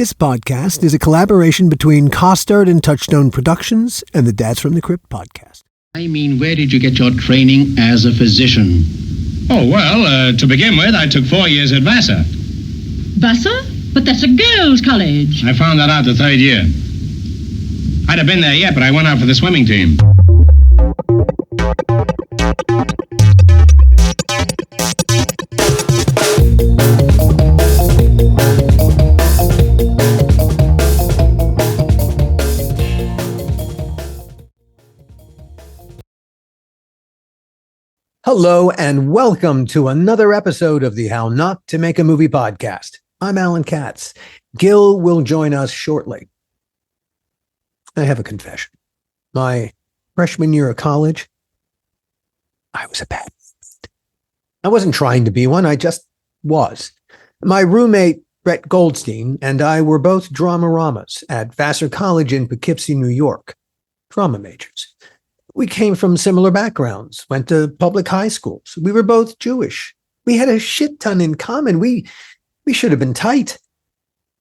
This podcast is a collaboration between Costard and Touchstone Productions and the Dads from the Crypt podcast. I mean, where did you get your training as a physician? Oh, well, to begin with, I took 4 years at Vassar. Vassar? But that's a girls' college. I found that out the third year. I'd have been there yet, but I went out for the swimming team. Hello and welcome to another episode of the How Not to Make a Movie podcast. I'm Alan Katz. Gil will join us shortly. I have a confession. My freshman year of college, I was a bad roommate. I wasn't trying to be one, I just was. My roommate, Brett Goldstein, and I were both dramaramas at Vassar College in Poughkeepsie, New York. Drama majors. We came from similar backgrounds, went to public high schools. We were both Jewish. We had a shit ton in common. We should have been tight,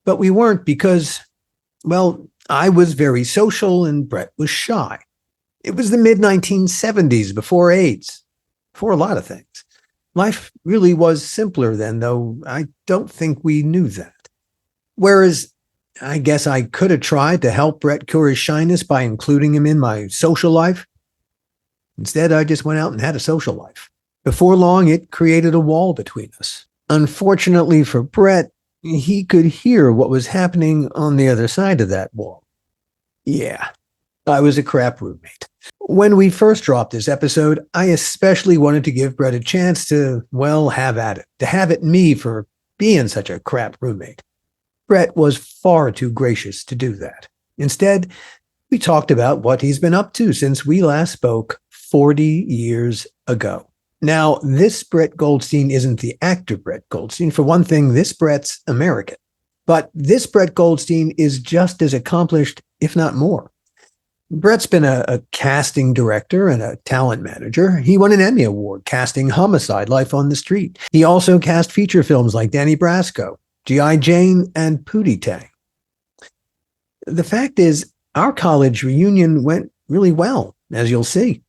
but we weren't because, well, I was very social and Brett was shy. It was the mid-1970s, before AIDS, before a lot of things. Life really was simpler then, though I don't think we knew that. Whereas I guess I could have tried to help Brett cure his shyness by including him in my social life. Instead, I just went out and had a social life. Before long, it created a wall between us. Unfortunately for Brett, he could hear what was happening on the other side of that wall. Yeah, I was a crap roommate. When we first dropped this episode, I especially wanted to give Brett a chance to, well, have at it, to have at me for being such a crap roommate. Brett was far too gracious to do that. Instead, we talked about what he's been up to since we last spoke 40 years ago. Now, this Brett Goldstein isn't the actor Brett Goldstein. For one thing, this Brett's American. But this Brett Goldstein is just as accomplished, if not more. Brett's been a casting director and a talent manager. He won an Emmy Award casting Homicide: Life on the Street. He also cast feature films like Danny Brasco, G.I. Jane, and Pootie Tang. The fact is, our college reunion went really well, as you'll see.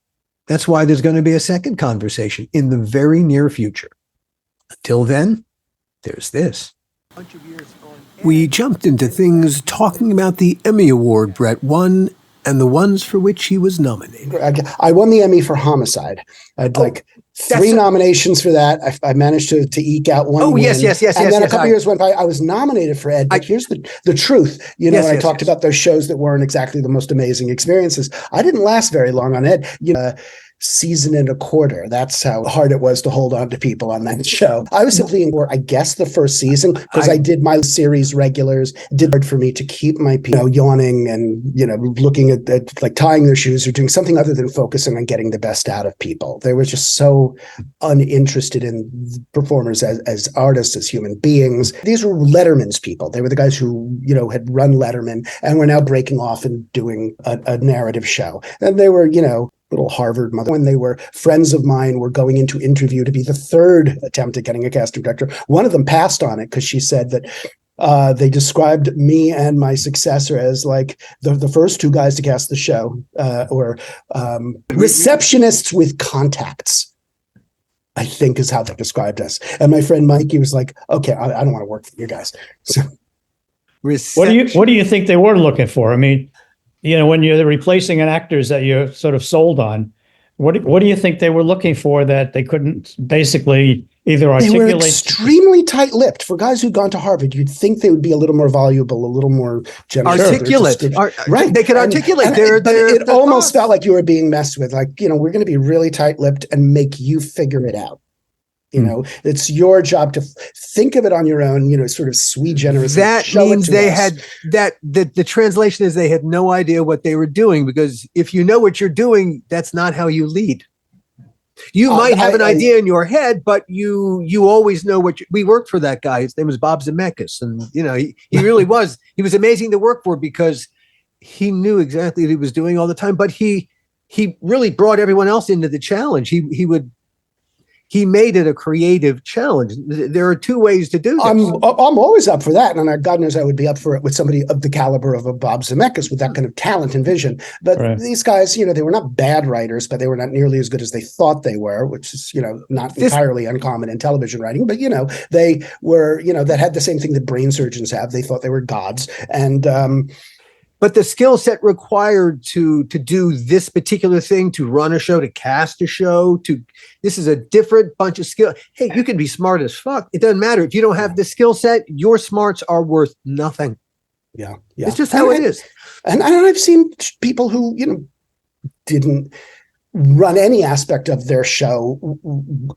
That's why there's going to be a second conversation in the very near future. Until then, there's this. We jumped into things talking about the Emmy Award Brett won and the ones for which he was nominated. I won the Emmy for Homicide. I had three nominations for that. I managed to eke out one. Oh, win. yes. And then a couple years went by. I was nominated for Ed, but here's the truth. I talked about those shows that weren't exactly the most amazing experiences. I didn't last very long on Ed. Season and a quarter. That's how hard it was to hold on to people on that show. I was simply in, I guess, the first season because I did my series regulars. It did hard for me to keep my people yawning and looking at like tying their shoes or doing something other than focusing on getting the best out of people. They were just so uninterested in performers as artists, as human beings. These were Letterman's people. They were the guys who had run Letterman and were now breaking off and doing a narrative show. And they were little Harvard mother. When they were friends of mine were going into interview to be the third attempt at getting a casting director. One of them passed on it because she said that they described me and my successor as like the first two guys to cast the show or receptionists with contacts, I think is how they described us. And my friend Mikey was like, okay, I don't want to work for you guys. So, what do you think they were looking for? I mean, when you're replacing an actors that you're sort of sold on, what do you think they were looking for that they couldn't basically either articulate? They were extremely tight-lipped. For guys who'd gone to Harvard, you'd think they would be a little more valuable, a little more generous. Articulate. Right. They could articulate. It almost felt like you were being messed with. Like, we're going to be really tight-lipped and make you figure it out. It's your job to think of it on your own, sort of sui generis. That means they had the translation is they had no idea what they were doing, because if you know what you're doing, that's not how you lead. You might have an idea in your head, but you always know we worked for that guy. His name was Bob Zemeckis. And, he really was. He was amazing to work for because he knew exactly what he was doing all the time. But he really brought everyone else into the challenge. he made it a creative challenge. There are two ways to do this. I'm always up for that, and God knows I would be up for it with somebody of the caliber of a Bob Zemeckis with that kind of talent and vision. But these guys, they were not bad writers, but they were not nearly as good as they thought they were, which is, not entirely uncommon in television writing. But they were, that had the same thing that brain surgeons have. They thought they were gods, and but the skill set required to do this particular thing, to run a show, to cast a show, this is a different bunch of skill. Hey, you can be smart as fuck. It doesn't matter. If you don't have the skill set, your smarts are worth nothing. Yeah. It's just how it is. And I've seen people who, didn't run any aspect of their show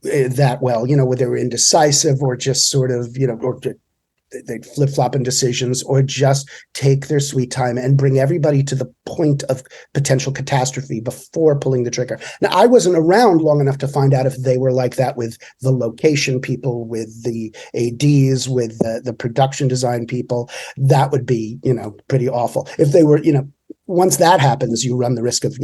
that well, where they were indecisive or just sort of, or they'd flip-flop in decisions, or just take their sweet time and bring everybody to the point of potential catastrophe before pulling the trigger. Now, I wasn't around long enough to find out if they were like that with the location people, with the ADs, with the production design people. That would be, pretty awful. If they were, once that happens, you run the risk of,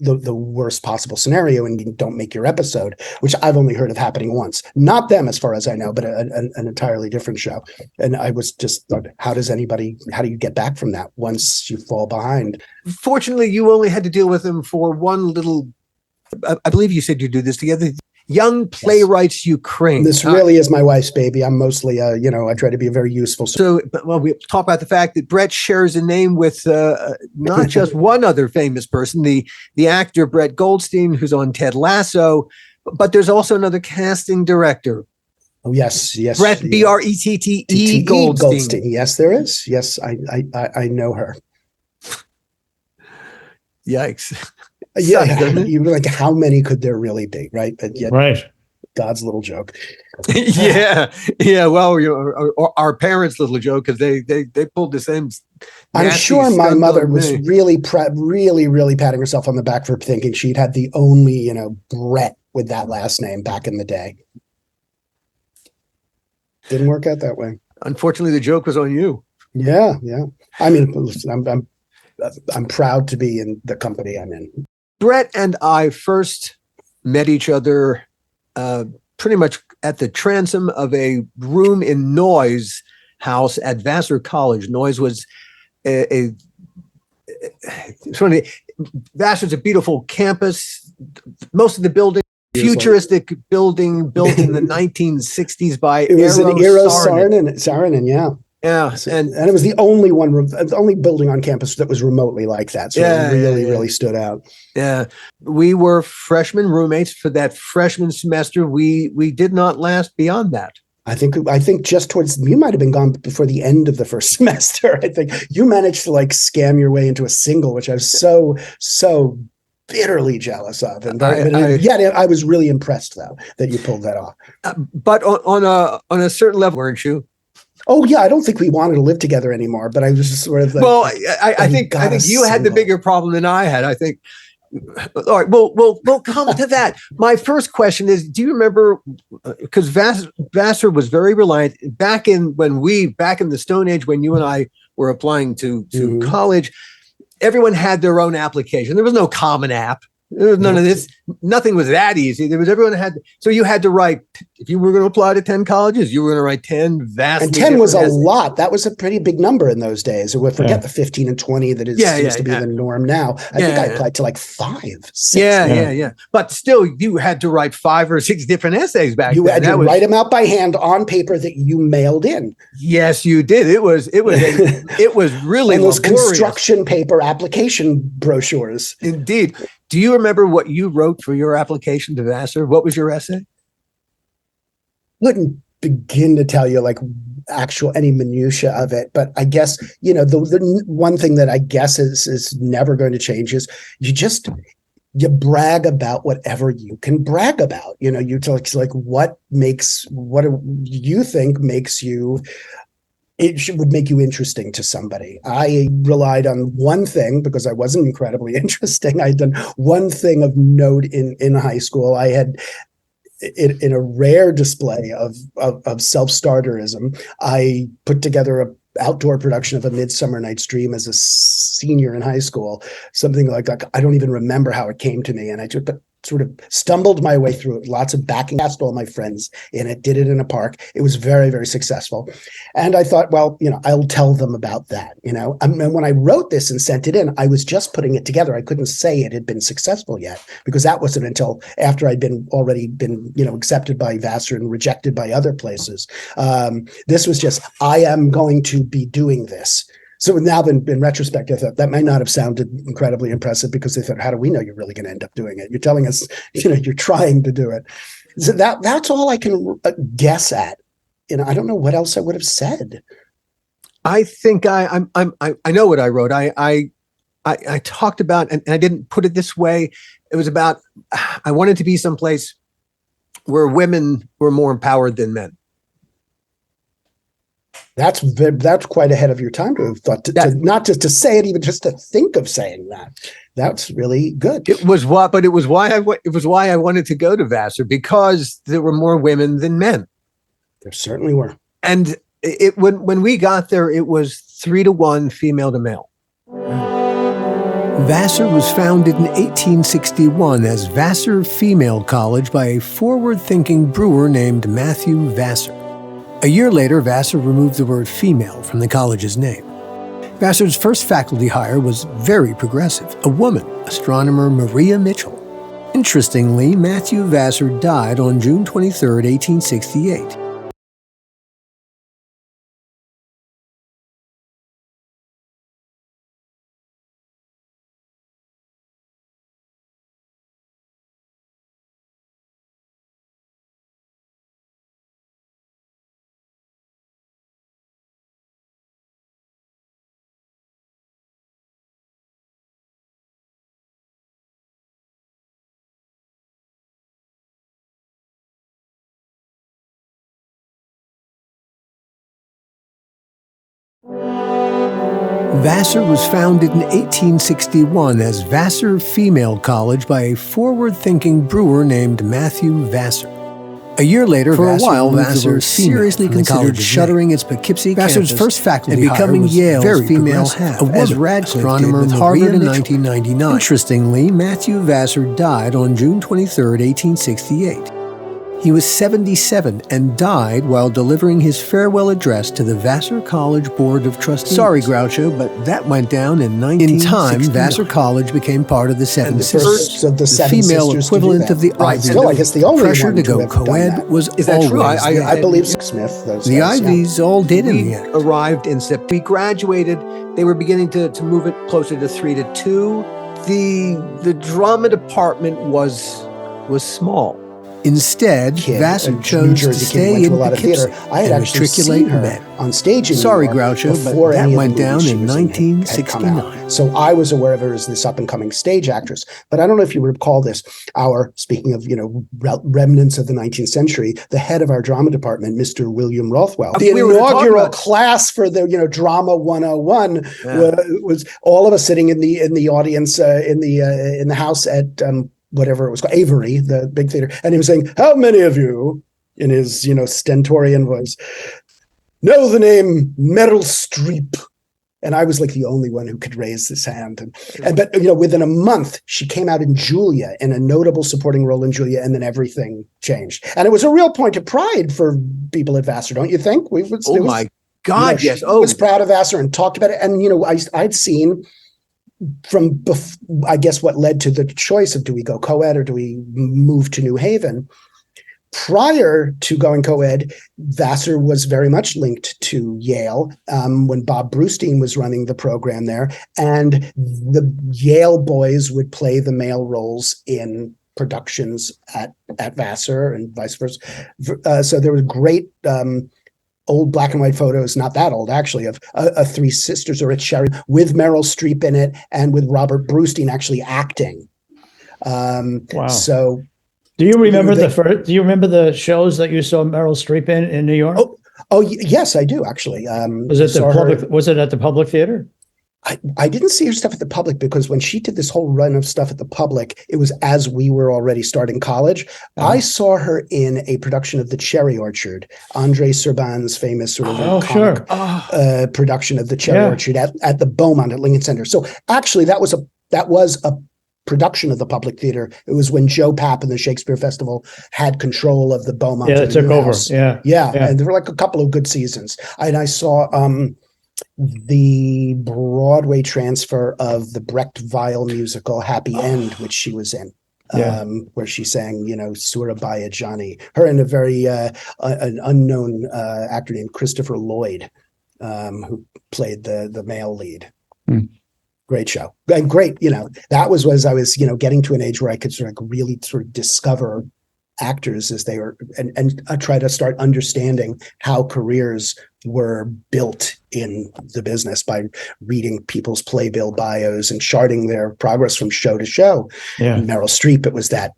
the worst possible scenario, and you don't make your episode, which I've only heard of happening once. Not them, as far as I know, but an entirely different show. And I was just thought, how do you get back from that once you fall behind? Fortunately, you only had to deal with them for one little, I believe you said you do this together, Young Playwrights Ukraine. This really is my wife's baby. I'm mostly, I try to be very useful. So, we talk about the fact that Brett shares a name with not just one other famous person, the actor Brett Goldstein, who's on Ted Lasso, but there's also another casting director. Oh, yes. Brett, Brettee Goldstein. Yes, there is. Yes, I know her. Yikes. Yeah, you were like, how many could there really be, right? But yet, right. God's little joke. yeah. Well, our parents' little joke, because they pulled the same. I'm sure my mother was really patting herself on the back for thinking she'd had the only, Brett with that last name back in the day. Didn't work out that way. Unfortunately, the joke was on you. Yeah. I mean, I'm proud to be in the company I'm in. Brett and I first met each other pretty much at the transom of a room in Noyes house at Vassar College. Noyes was Vassar's a beautiful campus. Most of the building, futuristic building built in the 1960s by Eero Saarinen, yeah. Yeah, and it was the only building on campus that was remotely like that. So it really stood out. Yeah, we were freshman roommates for that freshman semester. We did not last beyond that. I think just towards, you might have been gone before the end of the first semester. I think you managed to scam your way into a single, which I was so bitterly jealous of. And I was really impressed though that you pulled that off. But on a certain level, weren't you? Oh yeah, I don't think we wanted to live together anymore, but I was just sort of like, well, I think you had the bigger problem than I had. I think. All right, we'll come to that. My first question is: do you remember? Because Vassar was very reliant back in the Stone Age when you and I were applying to college. Everyone had their own application. There was no common app. There was none of this. Nothing was that easy. So you had to write, if you were going to apply to 10 colleges, you were going to write 10 vastly. And 10 was a lot. That was a pretty big number in those days. Or forget the 15 and 20 that seems to be the norm now. I think I applied to 5, 6. Yeah. But still, you had to write 5 or 6 different essays back then. You had to write them out by hand on paper that you mailed in. Yes, you did. It was really and those construction paper application brochures. Indeed. Do you remember what you wrote for your application to Vassar? What was your essay? Wouldn't begin to tell you any minutia of it, but I guess the one thing that I guess is never going to change is you brag about whatever you can brag about. You tell what do you think makes you. Would make you interesting to somebody. I relied on one thing because I wasn't incredibly interesting. I had done one thing of note in high school. I had, in a rare display of self-starterism, I put together an outdoor production of A Midsummer Night's Dream as a senior in high school. Something like I don't even remember how it came to me. And but sort of stumbled my way through it. Lots of backing, asked all my friends in it, did it in a park. It was very, very successful. And I thought, well, I'll tell them about that, And when I wrote this and sent it in, I was just putting it together. I couldn't say it had been successful yet, because that wasn't until after I'd already been accepted by Vassar and rejected by other places. This was just, I am going to be doing this. So now, in retrospect, I thought that might not have sounded incredibly impressive, because they thought, how do we know you're really going to end up doing it? You're telling us, you're trying to do it. So that's all I can guess at. I don't know what else I would have said. I think I know what I wrote. I talked about, and I didn't put it this way. It was about, I wanted to be someplace where women were more empowered than men. That's quite ahead of your time to have thought not just to say it, even just to think of saying that. That's really good. It was why I wanted to go to Vassar, because there were more women than men. There certainly were. And when we got there, it was 3-to-1 female to male. Vassar was founded in 1861 as Vassar Female College by a forward-thinking brewer named Matthew Vassar. A year later, Vassar removed the word female from the college's name. Vassar's first faculty hire was very progressive, a woman, astronomer Maria Mitchell. Interestingly, Matthew Vassar died on June 23, 1868. Vassar was founded in 1861 as Vassar Female College by a forward-thinking brewer named Matthew Vassar. A year later, for a while, Vassar seriously considered shuttering its Poughkeepsie campus. Vassar's first faculty and becoming Yale's female half, as Radcliffe did with Harvard in 1999. Interestingly, Matthew Vassar died on June 23, 1868. He was 77 and died while delivering his farewell address to the Vassar College Board of Trustees. Sorry, Groucho, but that went down in 1969. In time, Vassar College became part of the Seven Sisters, the female equivalent of the Ivy. Still, I guess the only pressure one to go co-ed was is that true? always I believe Smith. The Ivies all did in the end. Arrived in September. We graduated. They were beginning to move it closer to 3-to-2. The drama department was small. Instead, Vassar chose to stay in Poughkeepsie I had actually seen her on stage in New York Groucho, but that went down in 1969. So I was aware of her as this up-and-coming stage actress. But I don't know if you recall this. Speaking of, remnants of the 19th century, the head of our drama department, Mr. William Rothwell, the inaugural class for the, Drama 101 was all of us sitting in the audience in the house at whatever it was called, Avery, the big theater. And he was saying, how many of you, in his, stentorian voice, know the name Meryl Streep? And I was like the only one who could raise this hand. But within a month, she came out in Julia, in a notable supporting role in Julia, and then everything changed. And it was a real point of pride for people at Vassar, don't you think? My God, yes. I was proud of Vassar and talked about it. And, I'd seen from, I guess, what led to the choice of, do we go co-ed or do we move to New Haven? Prior to going co-ed, Vassar was very much linked to Yale when Bob Brustein was running the program there. And the Yale boys would play the male roles in productions at Vassar and vice versa. So there was great old black and white photos, not that old actually, of Three Sisters or a Cherry with Meryl Streep in it and with Robert Brustein actually acting. Wow. So do you remember the shows that you saw Meryl Streep in New York? Yes, I do actually. Was it at the Public Theater? I didn't see her stuff at the Public because when she did this whole run of stuff at the Public, it was as we were already starting college. I saw her in a production of The Cherry Orchard, Andre Serban's famous sort of comic production of The Cherry Orchard at the Beaumont at Lincoln Center. So actually, that was a production of the Public Theater. It was when Joe Papp and the Shakespeare Festival had control of the Beaumont. Yeah, they took over. Yeah. And there were like a couple of good seasons. And I saw the Broadway transfer of the Brecht Weill musical Happy End, which she was in. Where she sang, Surabaya Johnny. Her and a very an unknown actor named Christopher Lloyd, who played the male lead. Great show. And great, that was as I was, getting to an age where I could really discover actors as they were and try to start understanding how careers were built in the business by reading people's playbill bios and charting their progress from show to show. Meryl Streep, it was that,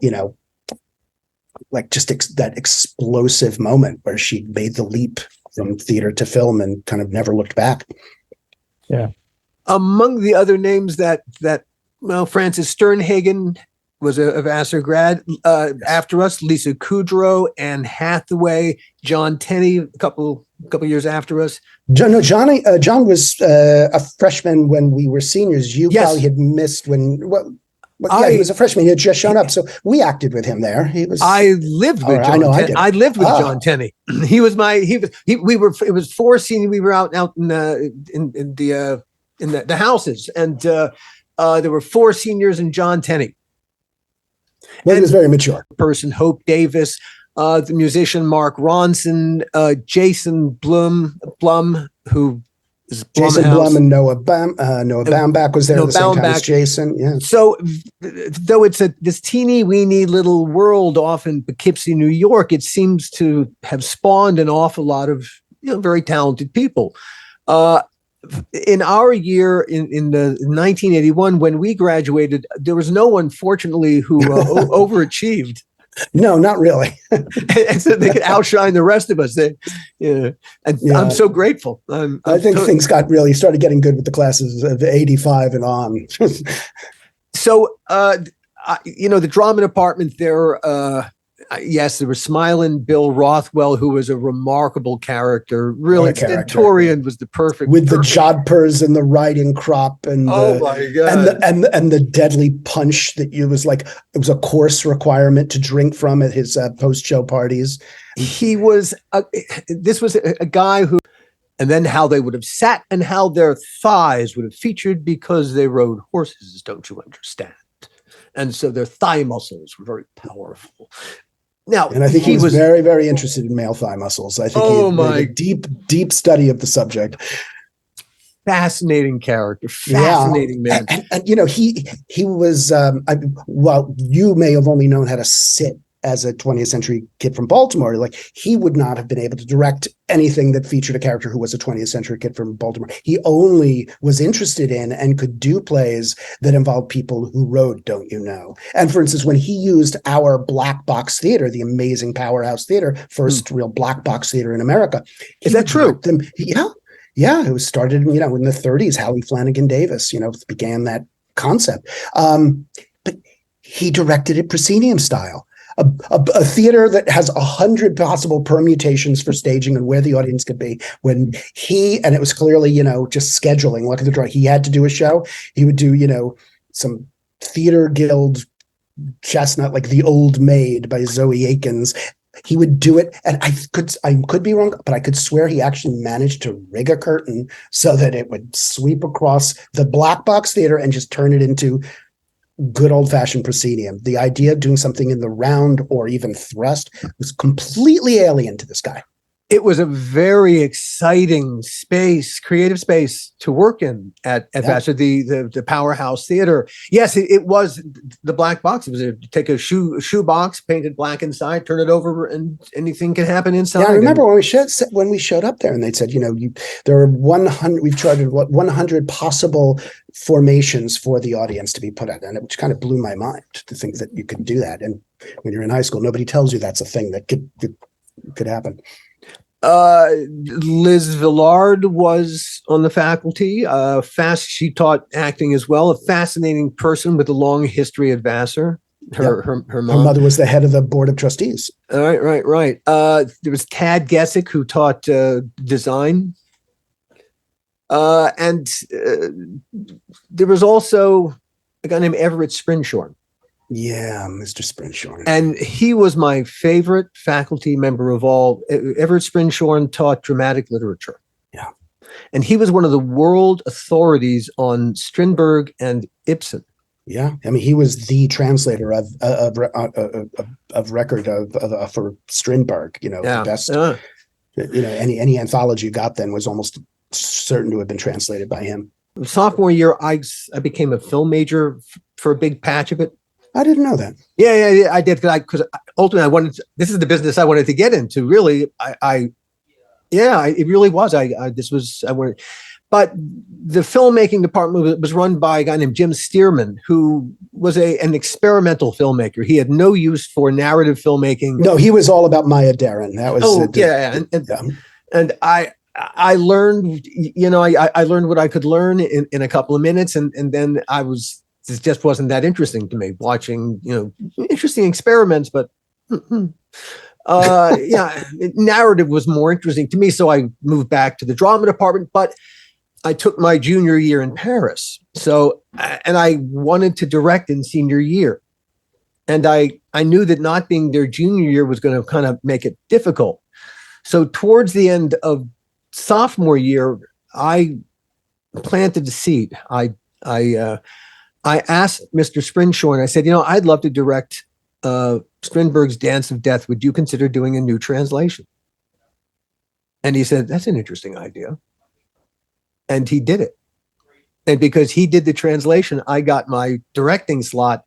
that explosive moment where she made the leap from theater to film and kind of never looked back. Among the other names that Frances Sternhagen was a Vassar grad. After us, Lisa Kudrow, Anne Hathaway, John Tenney, a couple years after us. John was a freshman when we were seniors. You probably had missed when. He was a freshman. He had just shown up, so we acted with him there. I lived with John. I lived with John Tenney. He was we were. It was 4 seniors. We were out in the houses, and there were 4 seniors and John Tenney. Well, he was very mature. Person, Hope Davis, the musician Mark Ronson, Jason Blum, who is Jason Blum, and Noah Baumbach was there at the same time as Jason. Yeah. So, though it's this teeny weeny little world off in Poughkeepsie, New York, it seems to have spawned an awful lot of very talented people. In our year, in the 1981, when we graduated, there was no one, fortunately, who overachieved. No, not really. And so they could outshine the rest of us. I'm so grateful. I think things started getting good with the classes of 85 and on. So, the drama department there. Yes, there was Smiling Bill Rothwell, who was a remarkable character. Really, Stentorian was the perfect the jodhpurs and the riding crop and my God, and the deadly punch that it was a course requirement to drink from at his post-show parties. He was this was a guy who, and then how they would have sat and how their thighs would have featured because they rode horses. Don't you understand? And so their thigh muscles were very powerful. Now, and I think he was very, very interested in male thigh muscles. I think he made a deep, deep study of the subject. Fascinating character, fascinating man. And he was. You may have only known how to sit as a 20th century kid from Baltimore. He would not have been able to direct anything that featured a character who was a 20th century kid from Baltimore. He only was interested in and could do plays that involved people who rode, don't you know? And for instance, when he used our black box theater, the amazing Powerhouse Theater, first real black box theater in America. Is that true? Yeah. It was started, in the 30s. Howie Flanagan Davis, began that concept. But he directed it proscenium style. A theater that has 100 possible permutations for staging and where the audience could be. And it was clearly, just scheduling. Look at the drawing. He had to do a show. He would do, some theater guild chestnut, like The Old Maid by Zoe Akins. He would do it. And I could be wrong, but I could swear he actually managed to rig a curtain so that it would sweep across the black box theater and just turn it into good old-fashioned proscenium. The idea of doing something in the round or even thrust was completely alien to this guy. It was a very exciting creative space to work in at Vassar, the Powerhouse Theater. Yes, it was the black box. It was take a shoe box, painted black inside, turn it over, and anything can happen inside. Yeah, I remember when we showed up there, and they said, there are 100. We've tried 100 possible formations for the audience to be put at, and which kind of blew my mind to think that you could do that. And when you're in high school, nobody tells you that's a thing that could happen. Liz Villard was on the faculty. She taught acting as well. A fascinating person with a long history at Vassar. Her mother was the head of the board of trustees. Right. There was Tad Gessick, who taught design. And there was also a guy named Everett Sprinshorn. Yeah, Mr. Sprinshorn. And he was my favorite faculty member of all. Everett Sprinshorn taught dramatic literature. Yeah. And he was one of the world authorities on Strindberg and Ibsen. Yeah, I mean, he was the translator of record for Strindberg. The best. Any anthology you got then was almost certain to have been translated by him. Sophomore year, I became a film major for a big patch of it. I didn't know that. Yeah, I did because ultimately I wanted. This is the business I wanted to get into. Really, it really was. I wanted. But the filmmaking department was run by a guy named Jim Stearman, who was an experimental filmmaker. He had no use for narrative filmmaking. No, he was all about Maya Deren. That was and I learned, I learned what I could learn in a couple of minutes, and then it just wasn't that interesting to me. Watching, interesting experiments, but narrative was more interesting to me. So I moved back to the drama department, but I took my junior year in Paris. So, and I wanted to direct in senior year. And I knew that not being there junior year was going to kind of make it difficult. So towards the end of sophomore year, I planted the seed. I asked Mr. Sprinshorn, I said, I'd love to direct Strindberg's Dance of Death. Would you consider doing a new translation? And he said, that's an interesting idea. And he did it. And because he did the translation, I got my directing slot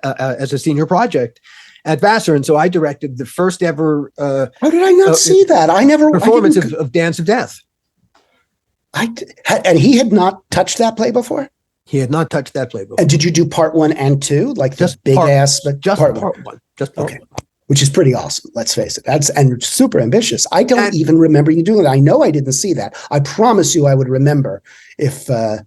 as a senior project at Vassar. And so I directed the first ever how did I not see that? Performance of Dance of Death. And he had not touched that play before? He had not touched that play before. And did you do part 1 and 2? Like just big ass, but just part one. Just part one. Which is pretty awesome. Let's face it. And super ambitious. I don't even remember you doing it. I know I didn't see that. I promise you I would remember if I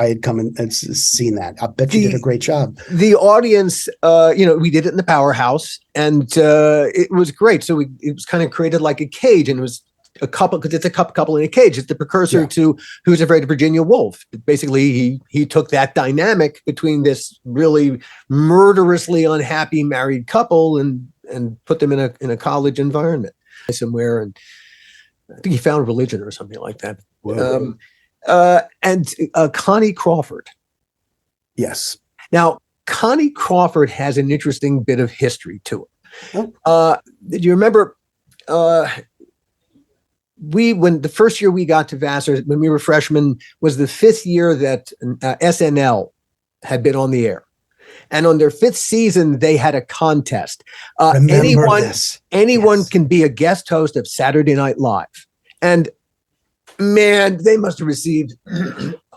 had come and seen that. I bet you did a great job. The audience, we did it in the Powerhouse, and it was great. So it was kind of created like a cage, and it was a couple, because it's a couple in a cage. It's the precursor to Who's Afraid of Virginia Woolf. Basically, he took that dynamic between this really murderously unhappy married couple and put them in a college environment somewhere. And I think he found religion or something like that. And Connie Crawford. Yes. Now, Connie Crawford has an interesting bit of history to it. Did you remember? When the first year we got to Vassar, when we were freshmen, was the 5th year that SNL had been on the air. And on their 5th season, they had a contest. Anyone can be a guest host of Saturday Night Live. And man, they must have received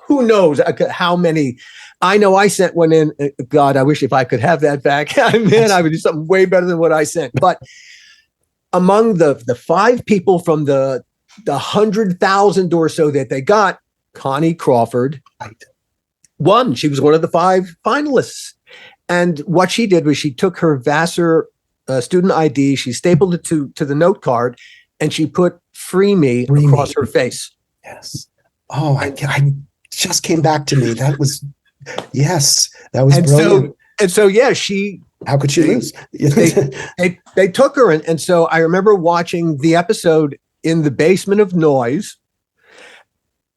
who knows how many. I know I sent one in. God, I wish if I could have that back. Man, I would do something way better than what I sent. But among the 5 people from the 100,000 or so that they got, Connie Crawford won. She was one of the 5 finalists. And what she did was she took her Vassar student ID, she stapled it to the note card, and she put "Free Me" across her face. Yes. Oh, I just came back to me. That was brilliant. She. How could she lose? they took her, and so I remember watching the episode in the basement of Noise,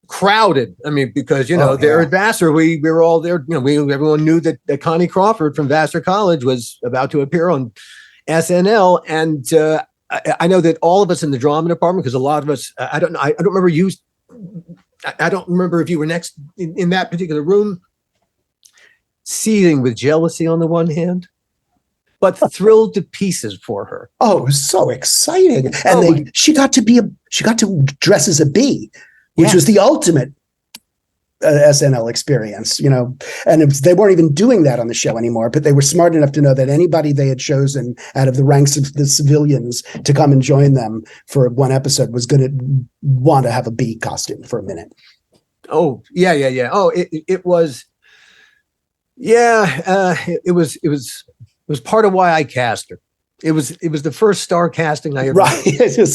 crowded. I mean, because they're at Vassar. We were all there. Everyone knew that Connie Crawford from Vassar College was about to appear on SNL, and I know that all of us in the drama department, because a lot of us, I don't remember you. I don't remember if you were next in that particular room, seething with jealousy on the one hand, but thrilled to pieces for her. Oh, it was so exciting. And she got to dress as a bee, which was the ultimate SNL experience, and they weren't even doing that on the show anymore, but they were smart enough to know that anybody they had chosen out of the ranks of the civilians to come and join them for one episode was going to want to have a bee costume for a minute. Oh, yeah. Oh, it was, it was part of why I cast her. It was the first star casting I ever did.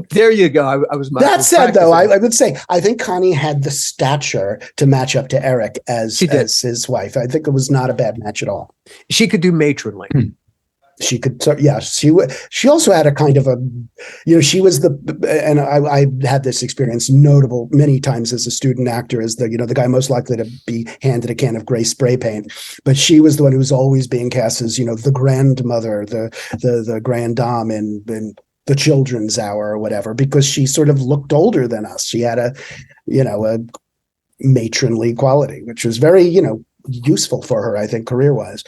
There you go. I was. That said, though, I would say I think Connie had the stature to match up to Eric as his wife. I think it was not a bad match at all. She could do matronly. She could, yeah. She also had a kind of a, she was and I had this experience notable many times as a student actor as the guy most likely to be handed a can of gray spray paint, but she was the one who was always being cast as the grandmother, the grand dame in the children's hour or whatever, because she sort of looked older than us. She had a matronly quality, which was very useful for her, I think, career wise.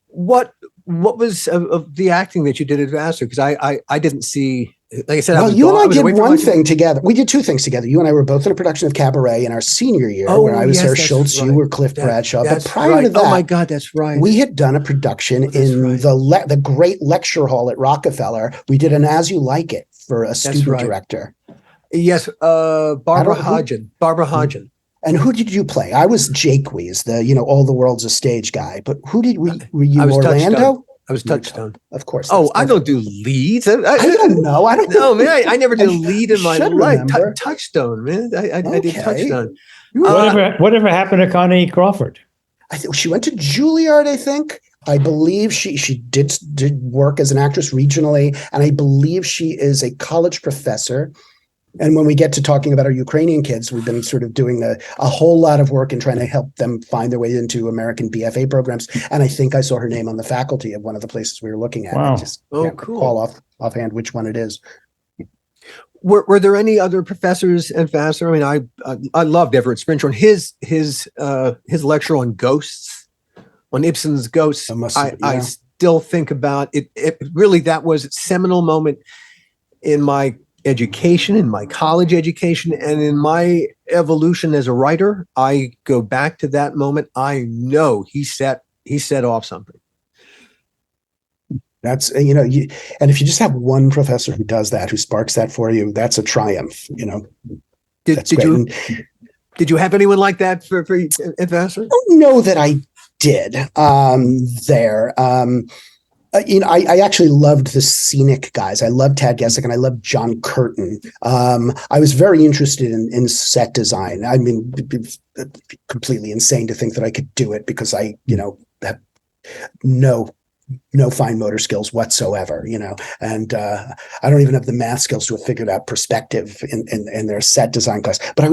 What was of the acting that you did at Vassar? Because I didn't see, like I said, well, you and I did one thing together. We did two things together. You and I were both in a production of Cabaret in our senior year, where I was Herr Schultz, you were Cliff Bradshaw. But prior to that, oh my God, that's right. We had done a production in the great lecture hall at Rockefeller. We did an As You Like It for a student director. Yes, Barbara Hodgen. Barbara Hodgen. And who did you play? I was Jaques, all the world's a stage guy. But who did were you? Orlando? I was Touchstone. Of course. Oh, I don't do leads. I don't know. I don't know, man. I never did a lead in my life. Touchstone, man. I did Touchstone. Whatever happened to Connie Crawford? I think she went to Juilliard, I think. I believe she did work as an actress regionally, and I believe she is a college professor. And when we get to talking about our Ukrainian kids, we've been sort of doing a whole lot of work in trying to help them find their way into American BFA programs. And I think I saw her name on the faculty of one of the places we were looking at. Wow. I just can't recall offhand which one it is. Were there any other professors at Vassar? I mean, I loved Everett Sprinchorn. His lecture on ghosts, on Ibsen's Ghosts. I still think about it. Really, that was a seminal moment in my education, in my college education, and in my evolution as a writer. I go back to that moment. I know he set off something. That's and if you just have one professor who does that, who sparks that for you, that's a triumph. Did you have anyone like that for at Vassar? I don't know that I did there. I actually loved the scenic guys. I loved Tad Gessick and I loved John Curtin. I was very interested in set design. I mean, it's completely insane to think that I could do it because I, have no fine motor skills whatsoever, and I don't even have the math skills to have figured out perspective in their set design class. But I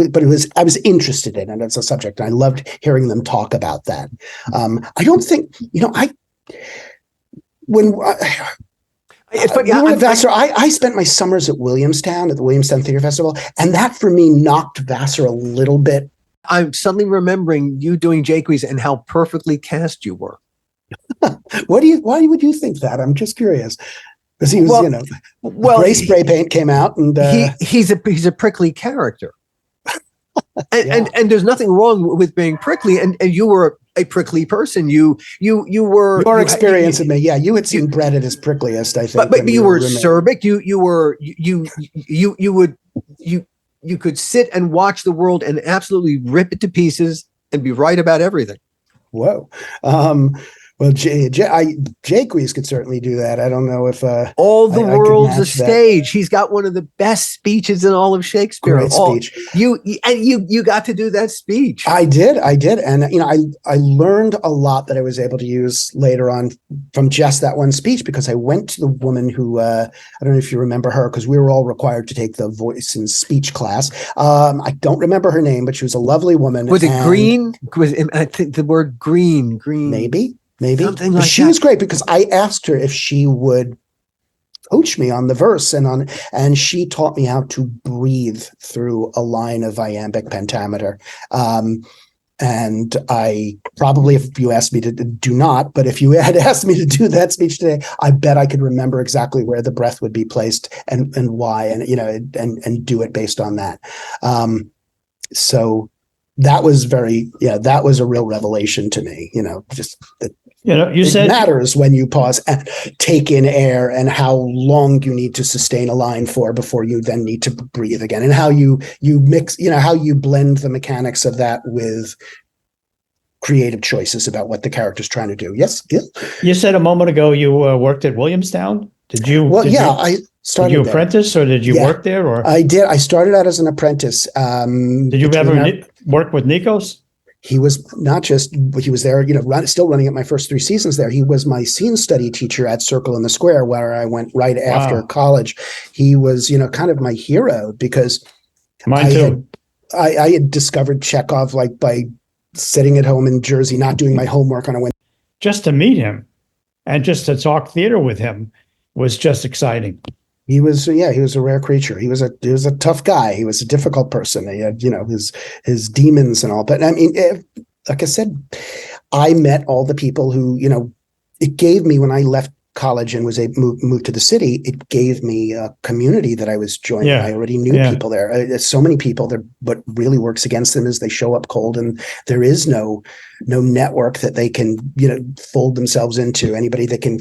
was interested in it as a subject. And I loved hearing them talk about that. I don't think, when Vassar, I spent my summers at Williamstown, at the Williamstown Theater Festival, and that for me knocked Vassar a little bit. I'm suddenly remembering you doing Jaques and how perfectly cast you were. Why would you think that? I'm just curious. Because he was, gray spray paint came out, and he's a prickly character. And there's nothing wrong with being prickly, and you were a prickly person. You were more experienced than me. Yeah, you had seen Brett at his prickliest, I think. But you were acerbic. You could sit and watch the world and absolutely rip it to pieces and be right about everything. Whoa. Well, Jaques could certainly do that. I don't know if all the world's a stage. He's got one of the best speeches in all of Shakespeare. Great speech. You got to do that speech. I did, and I learned a lot that I was able to use later on from just that one speech, because I went to the woman who I don't know if you remember her, because we were all required to take the voice and speech class. I don't remember her name, but she was a lovely woman. Was it Green? I think the word Green. Maybe something like she was great, because I asked her if she would coach me on the verse and she taught me how to breathe through a line of iambic pentameter. And I probably, if you asked me to do not, but if you had asked me to do that speech today, I bet I could remember exactly where the breath would be placed and why, and do it based on that. So that was that was a real revelation to me, just that. It matters when you pause and take in air, and how long you need to sustain a line for before you then need to breathe again, and how you mix, how you blend the mechanics of that with creative choices about what the character's trying to do. Yes, Gil? You said a moment ago you worked at Williamstown. Did you? Well, Did you apprentice or did you work there? Or I did. I started out as an apprentice. Did you ever work with Nikos? He was he was there, still running at my first 3 seasons there. He was my scene study teacher at Circle in the Square, where I went right after college. He was, kind of my hero because I had discovered Chekhov by sitting at home in Jersey, not doing my homework on a Wednesday. Just to meet him and just to talk theater with him was just exciting. He was a rare creature. He was a tough guy. He was a difficult person. He had, his demons and all. But I mean, like I said, I met all the people who, it gave me, when I left college and was moved to the city, it gave me a community that I was joining. Yeah. I already knew people there. There's so many people there. What really works against them is they show up cold, and there is no network that they can, fold themselves into. Anybody that can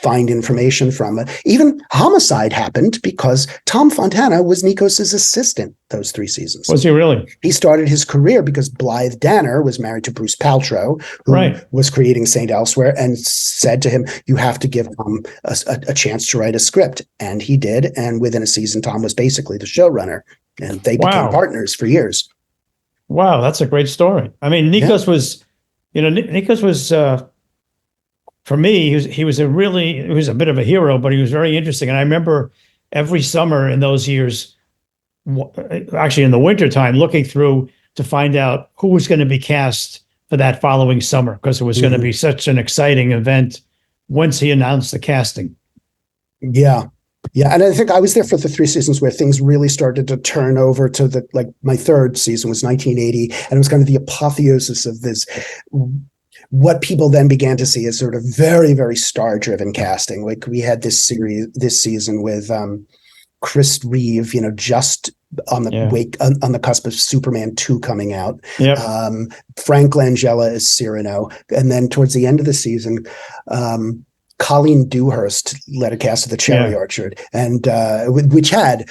find information from it. Even Homicide happened because Tom Fontana was Nikos's assistant those 3 seasons. Was he really? He started his career because Blythe Danner was married to Bruce Paltrow, who was creating Saint Elsewhere, and said to him, you have to give Tom a chance to write a script. And he did. And within a season, Tom was basically the showrunner, and they became partners for years. Wow, that's a great story. I mean, Nikos was, Nikos was, for me, he was a bit of a hero, but he was very interesting. And I remember every summer in those years, actually in the wintertime, looking through to find out who was going to be cast for that following summer, because it was going to be such an exciting event once he announced the casting. Yeah. Yeah. And I think I was there for the 3 seasons where things really started to turn over to my 3rd season was 1980. And it was kind of the apotheosis of this, what people then began to see as sort of very, very star-driven casting. Like we had this season with Chris Reeve, just on the on the cusp of Superman 2 coming out. Yep. Frank Langella as Cyrano, and then towards the end of the season, Colleen Dewhurst led a cast of The Cherry Orchard, and which had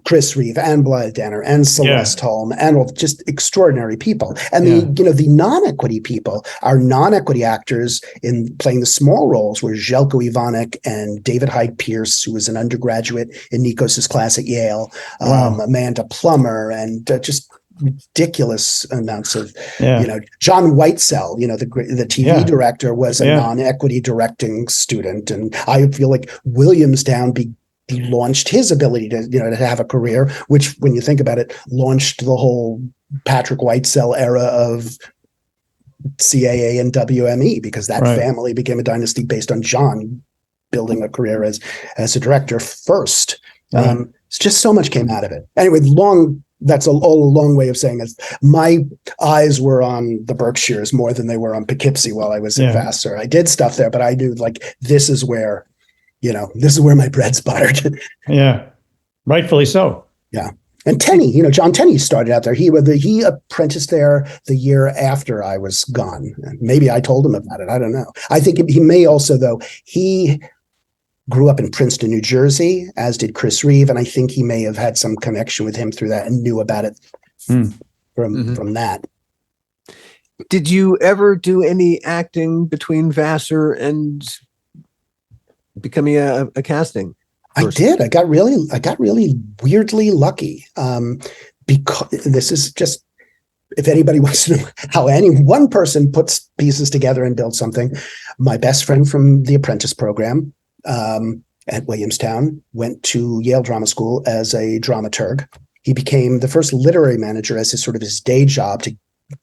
Chris Reeve and Blythe Danner and Celeste Holm and all just extraordinary people. And the non-equity people, our non-equity actors in playing the small roles were Željko Ivanek and David Hyde Pierce, who was an undergraduate in Nikos's class at Yale, Amanda Plummer, and just ridiculous amounts of, John Whitesell, the TV director was a non-equity directing student. And I feel like Williamstown launched his ability to have a career, which, when you think about it, launched the whole Patrick Whitesell era of CAA and WME, because that family became a dynasty based on John building a career as a director first. It's just so much came out of it. Anyway, that's a long way of saying it. My eyes were on the Berkshires more than they were on Poughkeepsie while I was at Vassar. I did stuff there, but I knew this is where my bread's buttered. Yeah, rightfully so. Yeah. And Tenney, John Tenney started out there. He apprenticed there the year after I was gone. Maybe I told him about it. I don't know. I think he may also, though. He grew up in Princeton, New Jersey, as did Chris Reeve. And I think he may have had some connection with him through that and knew about it from that. Did you ever do any acting between Vassar and becoming a casting person? I did. I got really weirdly lucky. Because this is just, if anybody wants to know how any one person puts pieces together and builds something, my best friend from the Apprentice program at Williamstown went to Yale Drama School as a dramaturg. He became the first literary manager as his day job to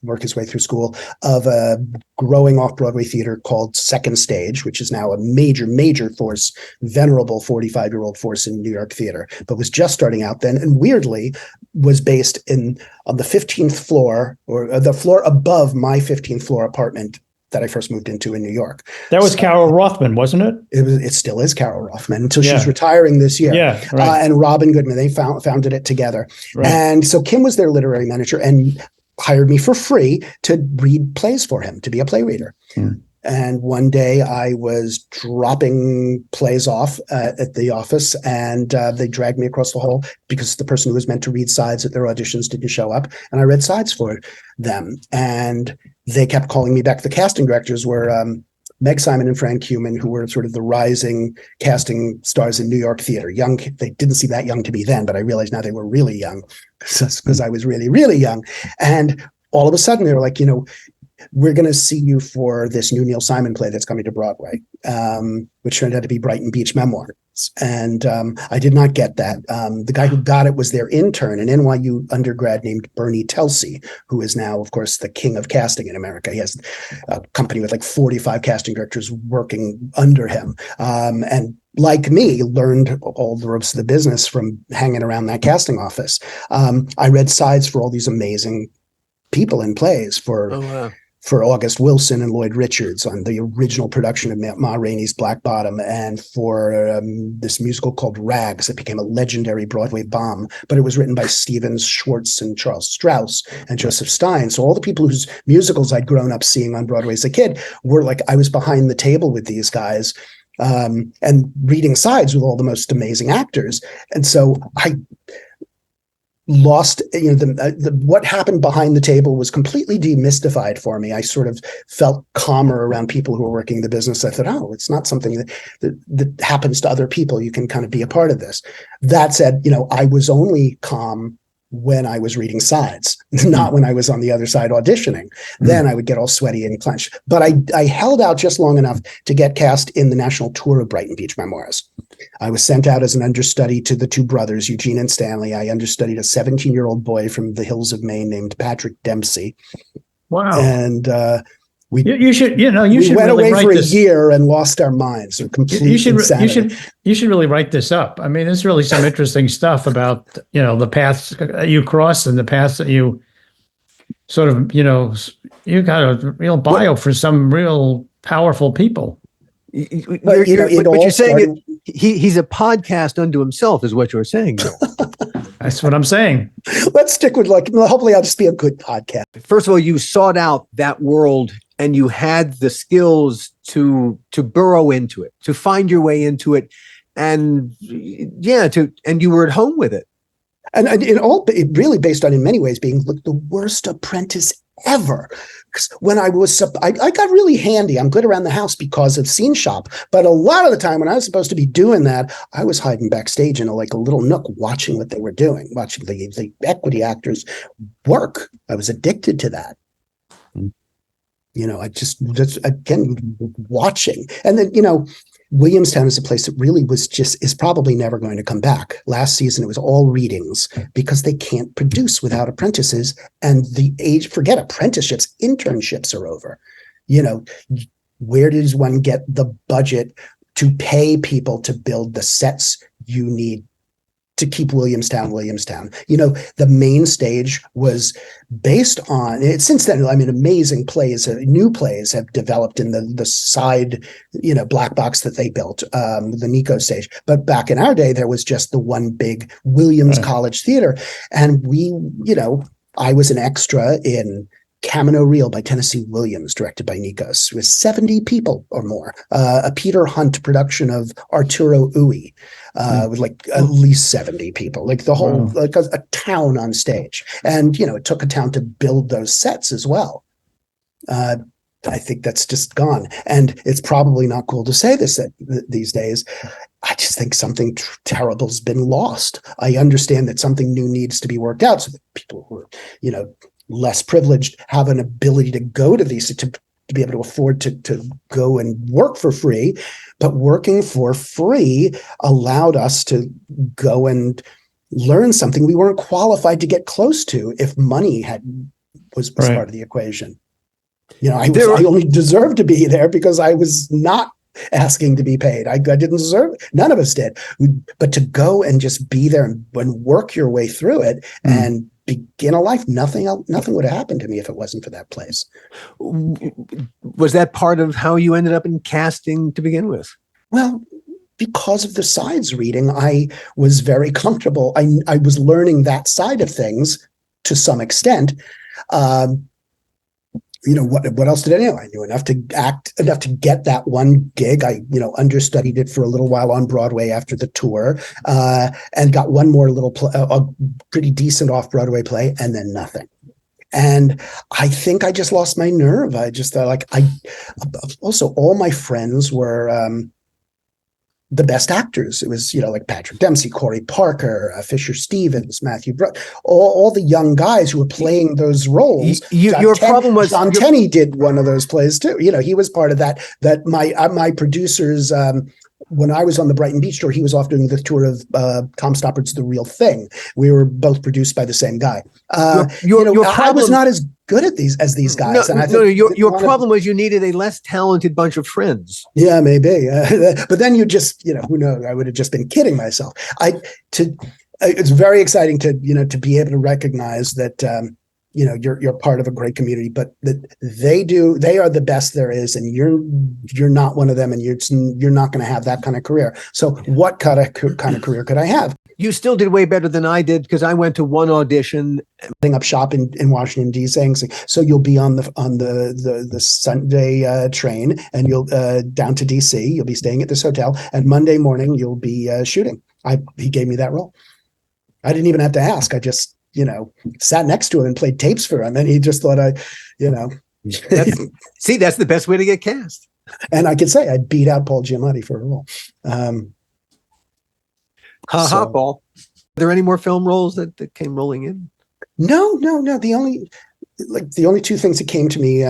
work his way through school of a growing off-Broadway theater called Second Stage, which is now a major force, venerable 45-year-old force in New York theater, but was just starting out then, and weirdly was based on the 15th floor, or the floor above my 15th floor apartment that I first moved into in New York. That was Carol Rothman, wasn't it? It still is Carol Rothman until she's retiring this year. Yeah, right. And Robin Goodman, they founded it together. Right. And so Kim was their literary manager and hired me for free to read plays for him, to be a play reader. And one day I was dropping plays off at the office, and they dragged me across the hall because the person who was meant to read sides at their auditions didn't show up. And I read sides for them. And they kept calling me back. The casting directors were Meg Simon and Fran Cumin, who were sort of the rising casting stars in New York theater. Young, they didn't seem that young to me then, but I realized now they were really young because I was really, really young. And all of a sudden they were like, we're going to see you for this new Neil Simon play that's coming to Broadway, which turned out to be Brighton Beach Memoirs. And I did not get that. The guy who got it was their intern, an NYU undergrad named Bernie Telsey, who is now, of course, the king of casting in America. He has a company with like 45 casting directors working under him. And like me, learned all the ropes of the business from hanging around that casting office. I read sides for all these amazing people in plays for August Wilson and Lloyd Richards on the original production of Ma Rainey's Black Bottom, and for this musical called Rags that became a legendary Broadway bomb, but it was written by Stevens, Schwartz, and Charles Strauss and Joseph Stein. So all the people whose musicals I'd grown up seeing on Broadway as a kid were like, I was behind the table with these guys and reading sides with all the most amazing actors. And so I lost, what happened behind the table was completely demystified for me. I sort of felt calmer around people who were working the business. I thought, oh, it's not something that happens to other people. You can kind of be a part of this. That said, I was only calm when I was reading sides, not when I was on the other side auditioning. Then I would get all sweaty and clenched. But I held out just long enough to get cast in the national tour of Brighton Beach Memoirs. I was sent out as an understudy to the two brothers, Eugene and Stanley. I understudied a 17-year-old boy from the hills of Maine named Patrick Dempsey. Wow. And you should went really away write for this. A year and lost our minds. Insanity. You should really write this up. I mean, there's really some interesting stuff about, the paths you crossed and the paths that you sort of, you got a real bio for some real powerful people. But you're saying he's a podcast unto himself is what you're saying. That's what I'm saying. Let's stick with hopefully I'll just be a good podcast. First of all, you sought out that world and you had the skills to burrow into it, to find your way into it. And and you were at home with it. And it really based on, in many ways, being the worst apprentice ever. Because when I got really handy. I'm good around the house because of scene shop. But a lot of the time when I was supposed to be doing that, I was hiding backstage in a little nook watching what they were doing, watching the equity actors work. I was addicted to that. I just again, watching. And then, Williamstown is a place that really is probably never going to come back. Last season, it was all readings because they can't produce without apprentices. And forget apprenticeships, internships are over. Where does one get the budget to pay people to build the sets you need to keep Williamstown? The main stage was based on it. Since then, amazing plays, new plays have developed in the side, black box that they built, the Nico stage. But back in our day, there was just the one big Williams College Theater. And I was an extra in Camino Real by Tennessee Williams, directed by Nikos. It was 70 people or more. A Peter Hunt production of Arturo Ui with at least 70 people, the whole, a town on stage. And, it took a town to build those sets as well. I think that's just gone. And it's probably not cool to say this these days. I just think something terrible has been lost. I understand that something new needs to be worked out so that people who are, less privileged have an ability to go to these, to be able to afford to go and work for free. But working for free allowed us to go and learn something we weren't qualified to get close to if money was part of the equation. I only deserved to be there because I was not asking to be paid. I didn't deserve it. None of us did. But to go and just be there and work your way through it and begin a life, nothing would have happened to me if it wasn't for that place. Was that part of how you ended up in casting to begin with? Well, because of the sides reading, I was very comfortable. I was learning that side of things to some extent. What else did I know? I knew enough to act, enough to get that one gig. I, understudied it for a little while on Broadway after the tour, and got one more little a pretty decent off-Broadway play, and then nothing. And I think I just lost my nerve. I just thought also all my friends were the best actors. It was, like Patrick Dempsey, Corey Parker, Fisher Stevens, Matthew Broderick, all the young guys who were playing those roles. Your problem was John Tenney did one of those plays too. He was part of that my producers, when I was on the Brighton Beach tour, he was off doing the tour of Tom Stoppard's The Real Thing. We were both produced by the same guy. Your problem, I was not as good at these as these guys. Your problem was you needed a less talented bunch of friends. Yeah, maybe. But then you just, who knows? I would have just been kidding myself. It's very exciting to be able to recognize that you're part of a great community, but that they are the best there is, and you're not one of them, and you're not going to have that kind of career. So what kind of career could I have? You still did way better than I did, because I went to one audition, setting up shop in Washington D.C. So you'll be on the Sunday train, and you'll down to D.C. You'll be staying at this hotel, and Monday morning you'll be shooting. He gave me that role. I didn't even have to ask. I just sat next to him and played tapes for him, and he just thought that's the best way to get cast. And I could say I beat out Paul Giamatti for a role. Paul. Are there any more film roles that came rolling in? No. The only two things that came to me,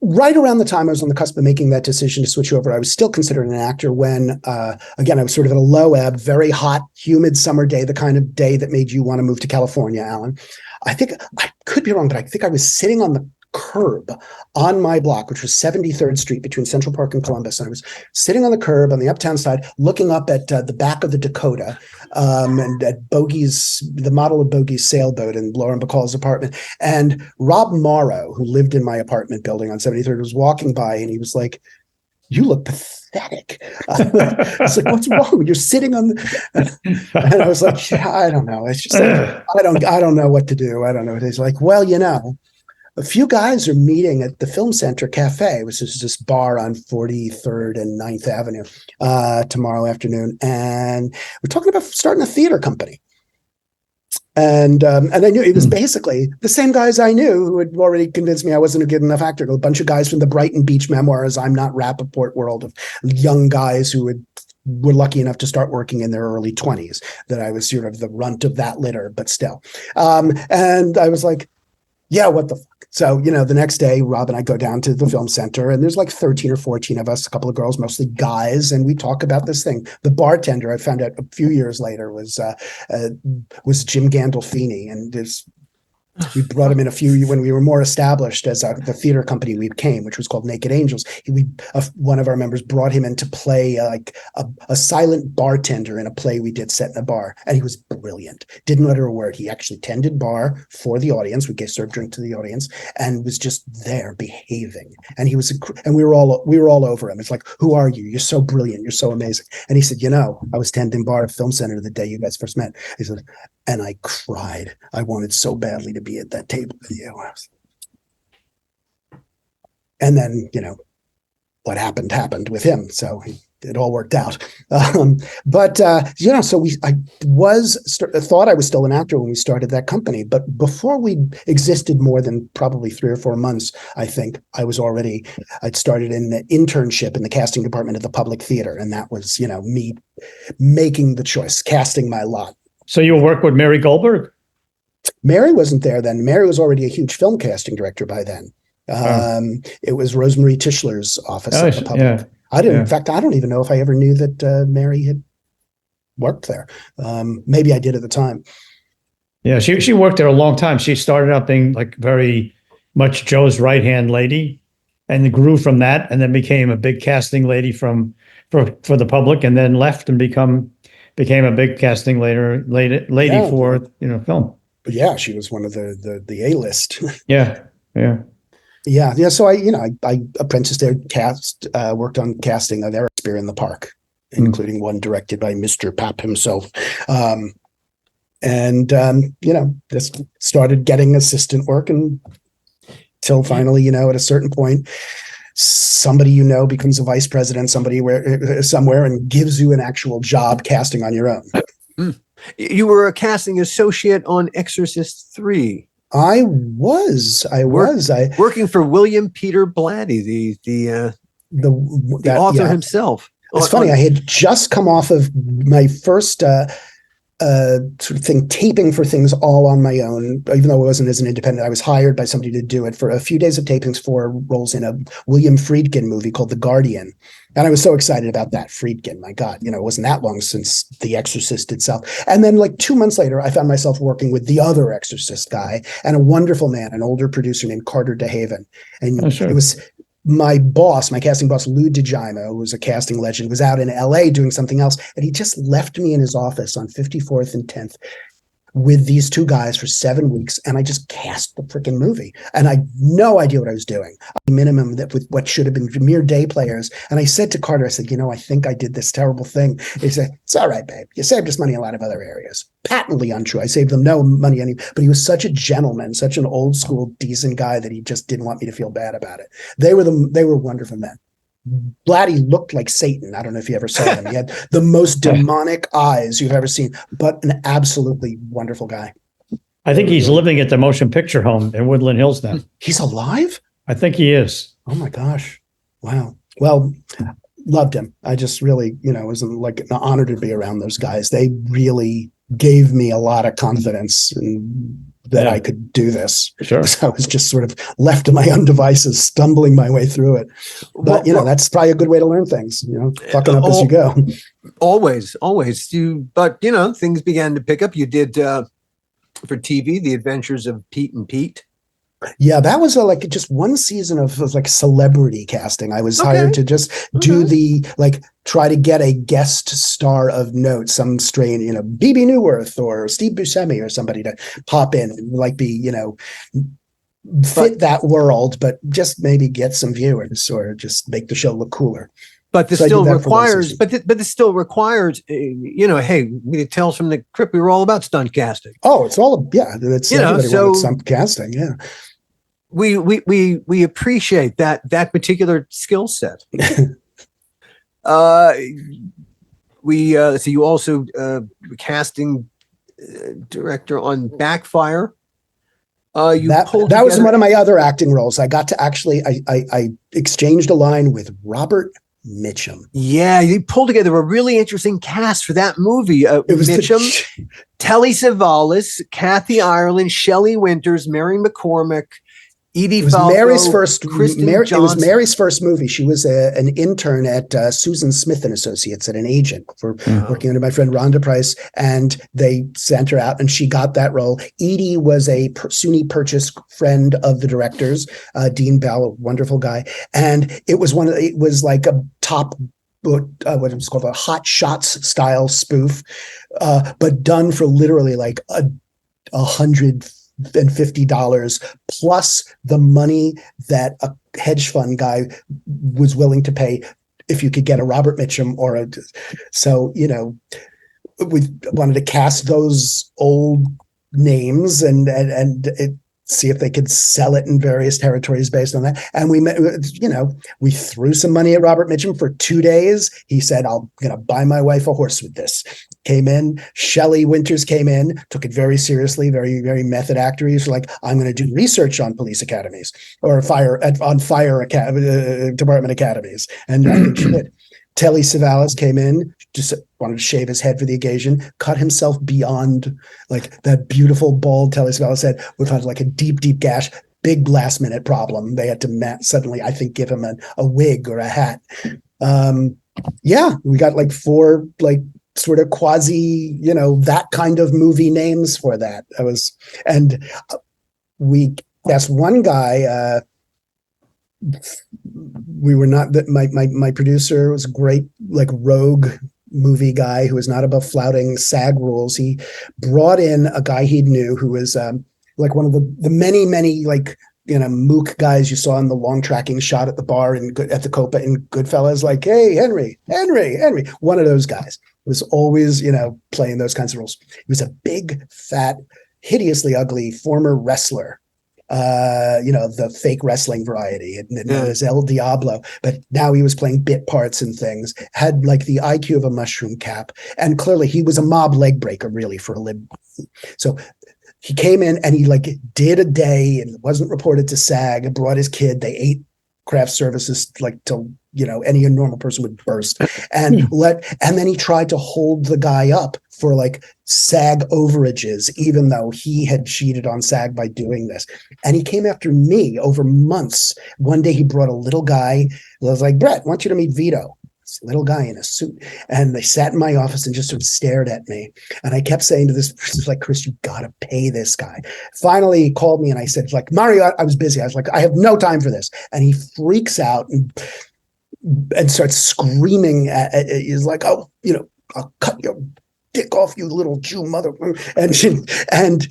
right around the time I was on the cusp of making that decision to switch over, I was still considered an actor when, again, I was sort of at a low ebb, very hot, humid summer day, the kind of day that made you want to move to California, Alan. I think I could be wrong, but I think I was sitting on the curb on my block, which was 73rd Street between Central Park and Columbus. And I was sitting on the curb on the uptown side, looking up at the back of the Dakota and at Bogey's, the model of Bogey's sailboat in Lauren Bacall's apartment. And Rob Morrow, who lived in my apartment building on 73rd, was walking by, and he was like, "You look pathetic." I was like, "What's wrong? You're sitting on the..." And I was like, "Yeah, I don't know. It's just I don't know what to do. I don't know." He's like, "Well, a few guys are meeting at the Film Center Cafe, which is this bar on 43rd and 9th Avenue, tomorrow afternoon. And we're talking about starting a theater company." And I knew it was basically the same guys I knew who had already convinced me I wasn't a good enough actor. A bunch of guys from the Brighton Beach memoirs, I'm Not Rappaport world, of young guys who were lucky enough to start working in their early 20s, that I was sort of the runt of that litter, but still. And I was like, yeah, what the fuck? So, the next day, Rob and I go down to the Film Center, and there's like 13 or 14 of us, a couple of girls, mostly guys, and we talk about this thing. The bartender, I found out a few years later, was Jim Gandolfini, and we brought him in when we were more established as the theater company we became, which was called Naked Angels. One of our members brought him in to play a silent bartender in a play we did set in a bar, and he was brilliant. Didn't utter a word. He actually tended bar for the audience. We served drink to the audience, and was just there behaving. And we were all over him. It's like, "Who are you? You're so brilliant. You're so amazing." And he said, "I was tending bar at Film Center the day you guys first met." He said, and I cried. I wanted so badly to be at that table with you. And then, what happened with him. So it all worked out. So I thought I was still an actor when we started that company, but before we existed more than probably 3 or 4 months, I think I'd started in the internship in the casting department at the Public Theater. And that was, me making the choice, casting my lot. So you work with Mary Goldberg? Mary wasn't there then. Mary was already a huge film casting director by then. It was Rosemarie Tischler's office at the Public. Yeah. In fact, I don't even know if I ever knew that Mary had worked there. Maybe I did at the time. Yeah, she worked there a long time. She started out being like very much Joe's right-hand lady, and grew from that, and then became a big casting lady for the Public, and then left and became a big casting lady for film. But yeah, she was one of the A-list. Yeah. So I apprenticed there, worked on casting of Shakespeare in the Park, including one directed by Mr. Papp himself. Just started getting assistant work until finally, at a certain point, somebody becomes a vice president, somewhere, and gives you an actual job casting on your own. You were a casting associate on Exorcist 3. I was. Working for William Peter Blatty, the author himself. It's funny. I had just come off of my first sort of thing, taping for things all on my own, even though it wasn't as an independent. I was hired by somebody to do it for a few days of tapings for roles in a William Friedkin movie called The Guardian. And I was so excited about that. Friedkin, my God, it wasn't that long since The Exorcist itself. And then like 2 months later, I found myself working with the other Exorcist guy and a wonderful man, an older producer named Carter DeHaven. And it was my boss, my casting boss, Lou DeGimo, who was a casting legend, was out in LA doing something else. And he just left me in his office on 54th and 10th with these 2 guys for 7 weeks. And I just cast the freaking movie. And I had no idea what I was doing. Minimum that with what should have been mere day players. And I said to Carter, I said, I think I did this terrible thing. He said, it's all right, babe. You saved us money in a lot of other areas. Patently untrue. I saved them no money. But he was such a gentleman, such an old school, decent guy that he just didn't want me to feel bad about it. They were wonderful men. Blatty looked like Satan. I don't know if you ever saw him. He had the most demonic eyes you've ever seen, but an absolutely wonderful guy. I think he's living at the motion picture home in Woodland Hills now. He's alive? I think he is. Oh my gosh. Wow. Well, loved him. I just really, was like an honor to be around those guys. They really gave me a lot of confidence that I could do this. Sure. So I was just sort of left to my own devices, stumbling my way through it. But, that's probably a good way to learn things, fucking up as you go. Always. But, things began to pick up. You did, for TV, The Adventures of Pete and Pete. Yeah, that was just one season of like celebrity casting. I was hired to just do try to get a guest star of note, some strain, BB Newworth or Steve Buscemi or somebody to pop in and fit that world, but just maybe get some viewers or just make the show look cooler. But this still requires, this still requires, hey, Tales from the Crypt, we were all about stunt casting. Oh, it's all, it's everybody wanted stunt casting, yeah. We appreciate that particular skill set. So you also casting director on Backfire. That was one of my other acting roles. I got to actually I exchanged a line with Robert Mitchum. Yeah, you pulled together a really interesting cast for that movie. It was Mitchum, Telly Savalas, Kathy Ireland, Shelley Winters, Mary McCormick, Edie Falco, it was Mary's first movie. She was an intern at Susan Smith and Associates, at an agent for working under my friend Rhonda Price, and they sent her out, and she got that role. Edie was a SUNY Purchase friend of the directors, Dean Bell, a wonderful guy, and it was like a top. What it was called, a Hot Shots style spoof, but done for literally like $150 plus the money that a hedge fund guy was willing to pay if you could get a Robert Mitchum we wanted to cast those old names and see if they could sell it in various territories based on that. And we threw some money at Robert Mitchum for 2 days. He said, I'm going to buy my wife a horse with this. Came in. Shelley Winters came in, took it very seriously, very, very method actor. He's like, I'm going to do research on police academies or fire department academies. And I think she did. Telly Savalas came in, just wanted to shave his head for the occasion, cut himself beyond like that beautiful bald Telly Savalas head with like a deep, deep gash, big last minute problem. They had to suddenly, I think, give him a wig or a hat. We got like 4 like sort of quasi, that kind of movie names for that. We asked one guy, we were not that my producer was a great like rogue movie guy who was not above flouting SAG rules. He brought in a guy he knew who was like one of the many like mook guys you saw in the long tracking shot at the bar at the Copa in Goodfellas, like, hey, Henry, one of those guys was always playing those kinds of roles. He was a big, fat, hideously ugly former wrestler. the fake wrestling variety, and known as El Diablo. But now he was playing bit parts and things, had like the IQ of a mushroom cap. And clearly he was a mob leg breaker, really, for a living. So he came in and he like did a day and wasn't reported to SAG, brought his kid. They ate craft services like till, any normal person would burst, and then he tried to hold the guy up for like SAG overages, even though he had cheated on SAG by doing this. And he came after me over months. One day he brought a little guy. I was like, Brett, I want you to meet Vito. This little guy in a suit. And they sat in my office and just sort of stared at me. And I kept saying to this person, like, Chris, you got to pay this guy. Finally, he called me and I said, like, Mario, I was busy. I was like, I have no time for this. And he freaks out and starts screaming. He's like, oh, I'll cut your dick off, you little Jew mother. And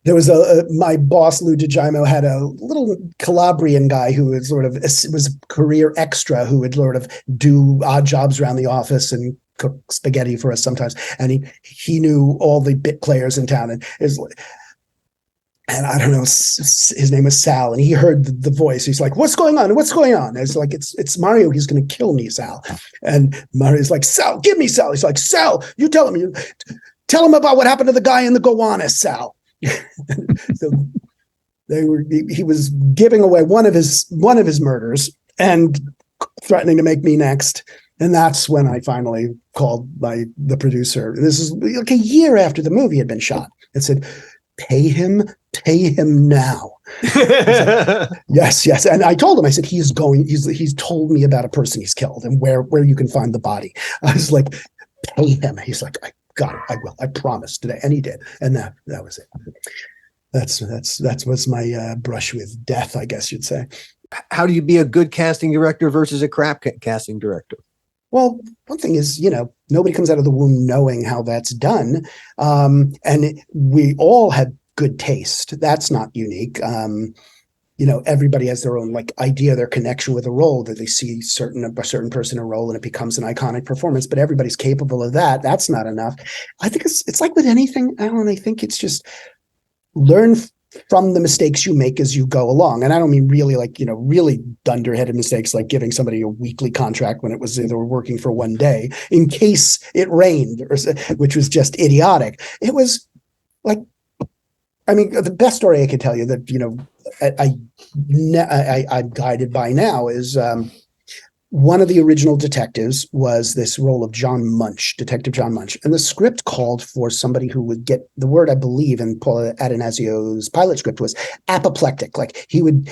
there was my boss, Lou DiGiamo, had a little Calabrian guy who was was a career extra who would sort of do odd jobs around the office and cook spaghetti for us sometimes. And he knew all the bit players in town. And I don't know, his name was Sal, and he heard the voice. He's like, what's going on? What's going on? It's like, it's Mario. He's going to kill me, Sal. And Mario's like, Sal, give me Sal. He's like, Sal, you tell him. Tell him about what happened to the guy in the Gowanus, Sal. So he was giving away one of his murders and threatening to make me next. And that's when I finally called the producer. This is like a year after the movie had been shot. And said, pay him now. Like, yes. And I told him, I said, he's told me about a person he's killed and where you can find the body. I was like, pay him. He's like, I got it. I will. I promise today. And he did. And that was it. That was my brush with death, I guess you'd say. How do you be a good casting director versus a crap casting director? Well, one thing is, nobody comes out of the womb knowing how that's done. And we all had good taste. That's not unique. Everybody has their own idea, their connection with a role, that they see a certain person in a role and it becomes an iconic performance, but everybody's capable of that. That's not enough. I think it's like with anything, Alan. I think it's just learn from the mistakes you make as you go along. And I don't mean really really dunderheaded mistakes like giving somebody a weekly contract when they were working for one day in case it rained, which was just idiotic. It was the best story I could tell you that, I'm guided by now is one of the original detectives was this role of Detective John Munch. And the script called for somebody who would get the word, I believe, in Paul Adonasio's pilot script was apoplectic. Like he would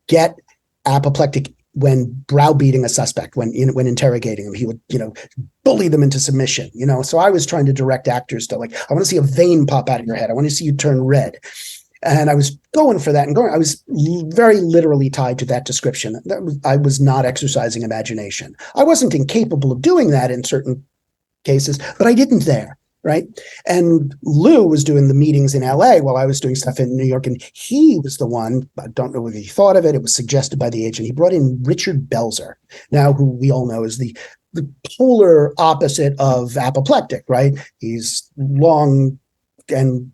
get apoplectic when browbeating a suspect, when interrogating them. He would, bully them into submission, So I was trying to direct actors to I want to see a vein pop out of your head. I want to see you turn red. And I was going for that I was very literally tied to that description. I was not exercising imagination. I wasn't incapable of doing that in certain cases, but I didn't there, right? And Lou was doing the meetings in LA while I was doing stuff in New York. And he was the one, I don't know whether he thought of it, it was suggested by the agent. He brought in Richard Belzer, now who we all know is the polar opposite of apoplectic, right? He's long and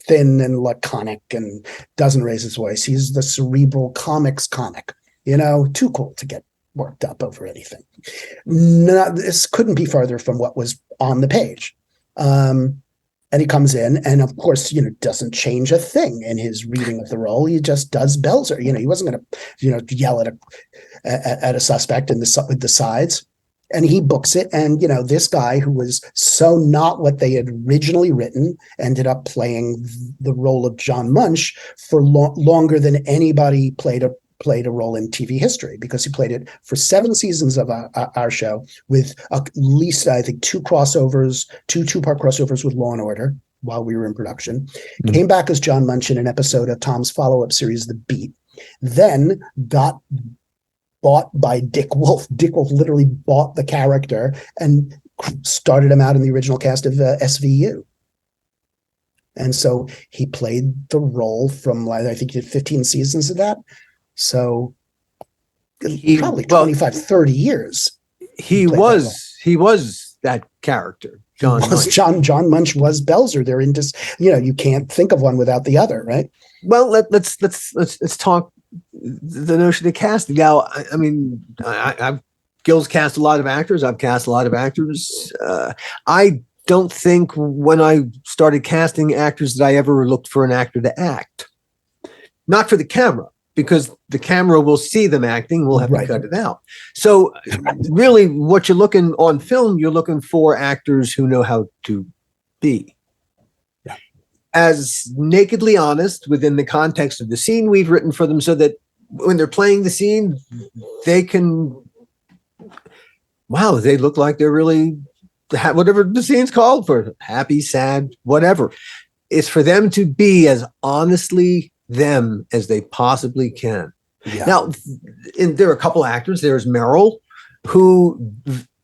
thin and laconic and doesn't raise his voice. He's the cerebral comic, too cool to get worked up over anything. This couldn't be farther from what was on the page. And he comes in and of course, doesn't change a thing in his reading of the role. He just does Belzer. He wasn't going to, yell at a suspect with the sides. And he books it. And, this guy who was so not what they had originally written ended up playing the role of John Munch for longer than anybody played a role in TV history, because he played it for 7 seasons of our show with at least, I think, two-part crossovers with Law and Order while we were in production. Mm-hmm. Came back as John Munch in an episode of Tom's follow-up series, The Beat. Then got bought by Dick Wolf. Dick Wolf literally bought the character and started him out in the original cast of SVU. And so he played the role from, I think he did 15 seasons of that. So probably 25, 30 years. He was that character John Munch. John Munch was Belzer. They're in just, you can't think of one without the other, right? Well, let's talk the notion of casting. Now, I mean, I've Gil's cast a lot of actors. I've cast a lot of actors. I don't think when I started casting actors that I ever looked for an actor to act. Not for the camera, because the camera will see them acting. We'll have to cut it out. So really what you're looking on film, you're looking for actors who know how to be. Yeah. As nakedly honest within the context of the scene we've written for them, so that when they're playing the scene, they can, they look like they're really, whatever the scene's called for, happy, sad, whatever. It's for them to be as honestly them as they possibly can. Yeah. Now, there are a couple of actors. There's Meryl, who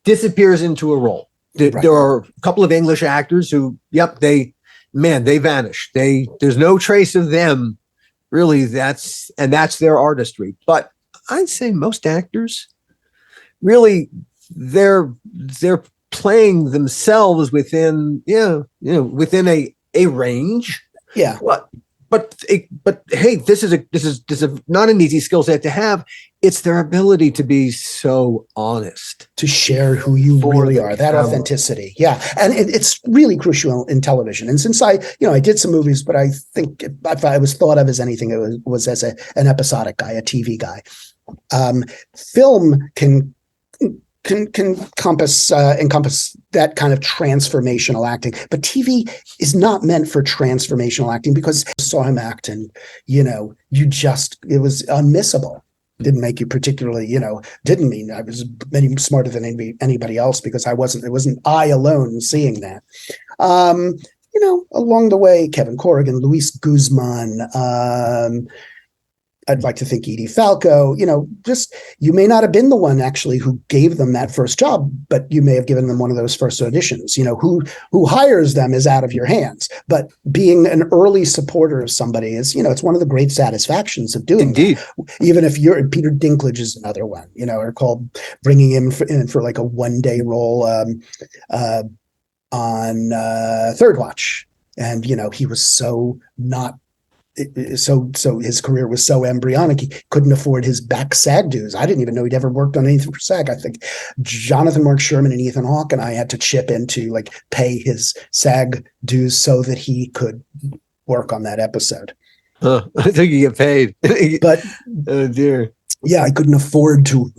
disappears into a role. There are a couple of English actors who, they vanish. There's no trace of them. Really, that's their artistry. But I'd say most actors, really, they're playing themselves within, within a range. Yeah. But hey, this is not an easy skill set to have. It's their ability to be so honest, to share who you really are, that authenticity. Yeah. And it's really crucial in television. And since I did some movies, but I think if I was thought of as anything, it was as an episodic guy, a TV guy. Film can encompass that kind of transformational acting, but TV is not meant for transformational acting, because I saw him act and it was unmissable. Didn't make you particularly, didn't mean I was any smarter than anybody else, because it wasn't I alone seeing that. Along the way, Kevin Corrigan, Luis Guzman, I'd like to think Edie Falco, you may not have been the one actually who gave them that first job, but you may have given them one of those first auditions. Who hires them is out of your hands. But being an early supporter of somebody is, it's one of the great satisfactions of doing Indeed. That. Even if Peter Dinklage is another one, or called bringing him in for like a one-day role on Third Watch. And, he was so not, so his career was so embryonic, he couldn't afford his back SAG dues. I didn't even know he'd ever worked on anything for SAG. I think Jonathan Mark Sherman and Ethan Hawke and I had to chip in to pay his SAG dues so that he could work on that episode. I think you get paid. But oh dear. Yeah, I couldn't afford to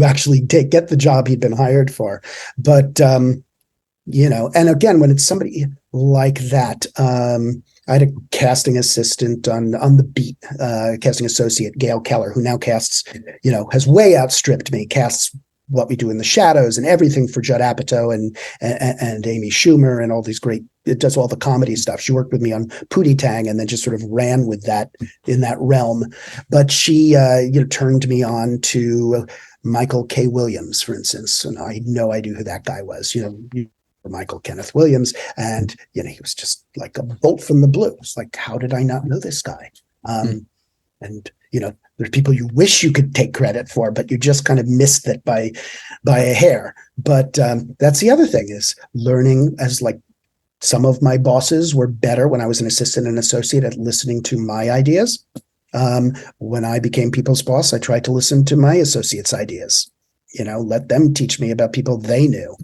actually get the job he'd been hired for. But and again, when it's somebody like that, I had a casting assistant on the beat, casting associate, Gail Keller, who now casts, has way outstripped me, casts What We Do in the Shadows and everything for Judd Apatow and Amy Schumer and all these great, it does all the comedy stuff. She worked with me on Pootie Tang and then just sort of ran with that in that realm. But she, turned me on to Michael K. Williams, for instance. And I had no idea who that guy was, Michael Kenneth Williams, and he was just like a bolt from the blue. It's like, how did I not know this guy? And there's people you wish you could take credit for, but you just kind of missed it by a hair. But that's the other thing, is learning, as some of my bosses were better when I was an assistant and associate at listening to my ideas. When I became people's boss, I tried to listen to my associates' ideas. Let them teach me about people they knew.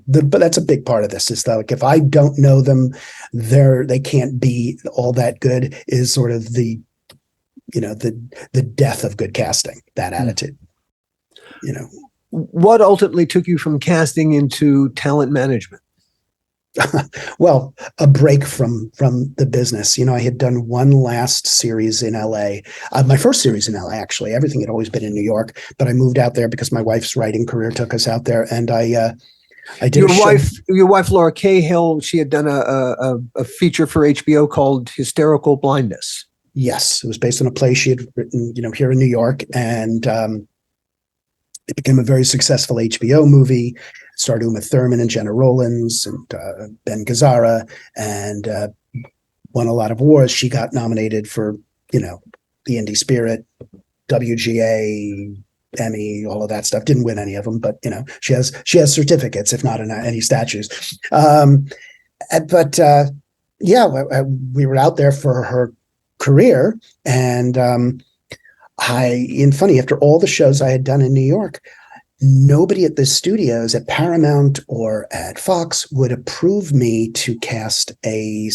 But that's a big part of this, is that if I don't know them, they can't be all that good, is sort of the death of good casting, that attitude. What ultimately took you from casting into talent management? Well, a break from the business. I had done one last series in LA, my first series in LA, actually. Everything had always been in New York, but I moved out there because my wife's writing career took us out there, and I did your wife Laura Cahill. She had done a feature for HBO called Hysterical Blindness. Yes, it was based on a play she had written, here in New York, and it became a very successful HBO movie. It starred Uma Thurman and Jenna Rollins and Ben Gazzara, and won a lot of awards. She got nominated for, the Indie Spirit, WGA, Emmy, all of that stuff. Didn't win any of them, but she has certificates, if not any statues. But we were out there for her career, and funny, after all the shows I had done in New York, nobody at the studios at Paramount or at Fox would approve me to cast a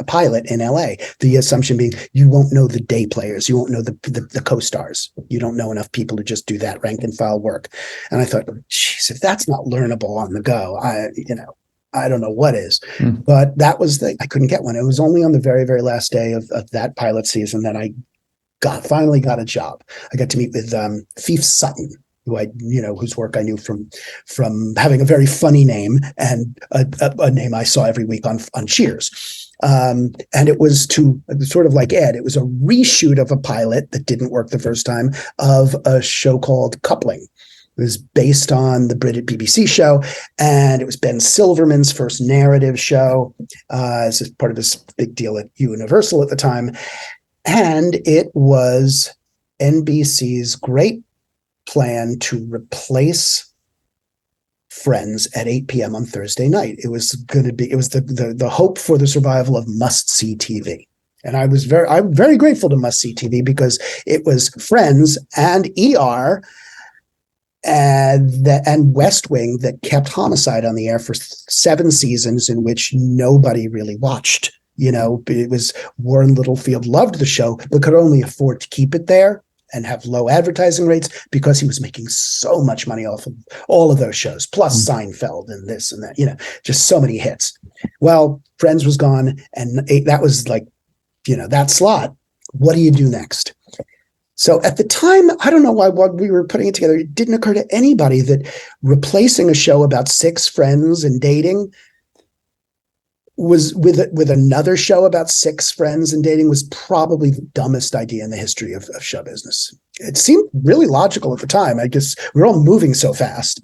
pilot in LA. The assumption being you won't know the day players, you won't know the co-stars, you don't know enough people to just do that rank and file work. And I thought, geez, if that's not learnable on the go, I don't know what is. But that was I couldn't get one. It was only on the very, very last day of that pilot season that I finally got a job. I got to meet with Fief Sutton, whose work I knew from having a very funny name and a name I saw every week on Cheers. And it was sort of like Ed. It was a reshoot of a pilot that didn't work the first time of a show called Coupling. It was based on the British BBC show, and it was Ben Silverman's first narrative show as part of this big deal at Universal at the time. And it was NBC's great plan to replace Friends at 8 p.m. on Thursday night. It was the hope for the survival of must-see TV. And I'm very grateful to must-see TV because it was Friends and ER and West Wing that kept Homicide on the air for 7 seasons in which nobody really watched. It was Warren Littlefield loved the show, but could only afford to keep it there and have low advertising rates because he was making so much money off of all of those shows, plus Seinfeld and this and that, just so many hits. Well, Friends was gone, and that was like, that slot. What do you do next? So at the time, I don't know why while we were putting it together, it didn't occur to anybody that replacing a show about 6 friends and dating was with another show about 6 friends and dating was probably the dumbest idea in the history of show business. It seemed really logical at the time. I guess we were all moving so fast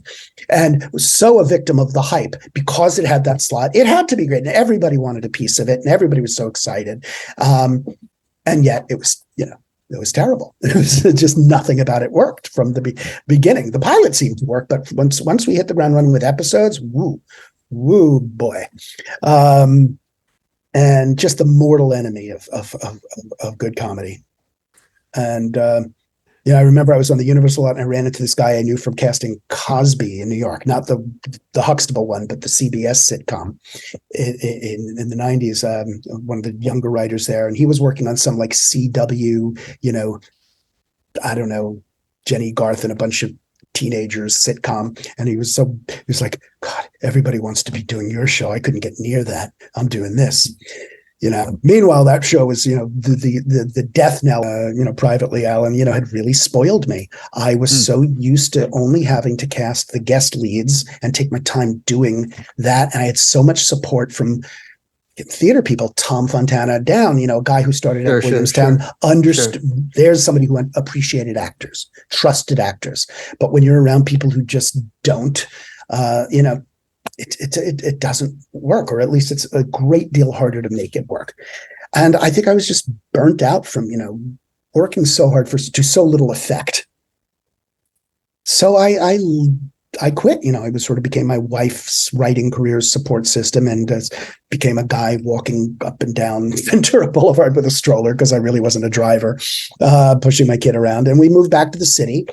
and was so a victim of the hype because it had that slot. It had to be great, and everybody wanted a piece of it, and everybody was so excited. And yet it was, it was terrible. It was just nothing about it worked from the beginning. The pilot seemed to work, but once we hit the ground running with episodes, woo boy. And just the mortal enemy of good comedy. And I remember I was on the Universal lot and I ran into this guy I knew from casting Cosby in New York, not the Huxtable one, but the CBS sitcom in the 90s. One of the younger writers there, and he was working on some like CW, I don't know, Jenny Garth and a bunch of teenagers sitcom, and he was like, God, everybody wants to be doing your show. I couldn't get near that. I'm doing this. Meanwhile, that show was, the death knell, privately, Alan, had really spoiled me. I was so used to only having to cast the guest leads and take my time doing that. And I had so much support from theater people, Tom Fontana down, a guy who started at Williamstown, understood. There's somebody who appreciated actors, trusted actors. But when you're around people who just don't, it doesn't work, or at least it's a great deal harder to make it work. And I think I was just burnt out from, working so hard to so little effect. So I quit. It was sort of became my wife's writing career's support system, and became a guy walking up and down Ventura Boulevard with a stroller because I really wasn't a driver, pushing my kid around. And we moved back to the city,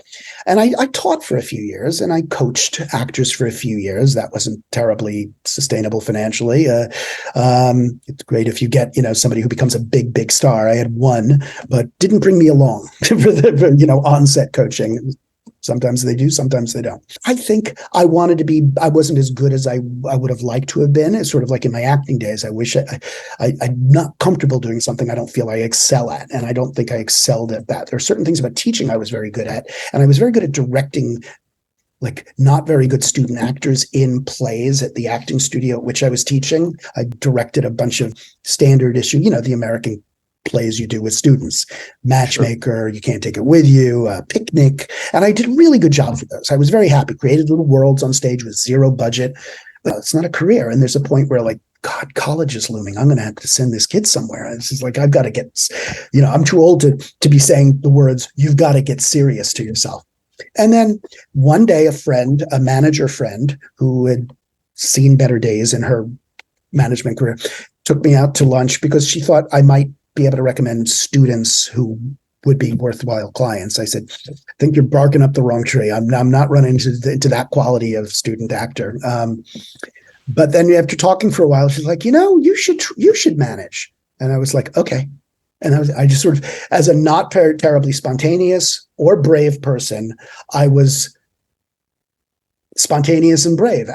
and I taught for a few years, and I coached actors for a few years. That wasn't terribly sustainable financially. It's great if you get, somebody who becomes a big, big star. I had one, but didn't bring me along for the on-set coaching. Sometimes they do, sometimes they don't. I think I wasn't as good as I would have liked to have been. It's sort of like in my acting days. I wish I'm not comfortable doing something I don't feel I excel at. And I don't think I excelled at that. There are certain things about teaching I was very good at. And I was very good at directing like not very good student actors in plays at the acting studio at which I was teaching. I directed a bunch of standard issue, the American plays you do with students, Matchmaker, You Can't Take It With You, Picnic. And I did a really good job for those. I was very happy, created little worlds on stage with zero budget. It's not a career. And there's a point where like, God, college is looming. I'm going to have to send this kid somewhere. This is like, I've got to get, I'm too old to be saying the words, you've got to get serious to yourself. And then one day, a manager friend who had seen better days in her management career, took me out to lunch because she thought I might be able to recommend students who would be worthwhile clients. I said, I think you're barking up the wrong tree. I'm not running into that quality of student actor. But then after talking for a while, she's like, you should manage. And I was like, okay. And I just sort of, as a not terribly spontaneous or brave person, I was spontaneous and brave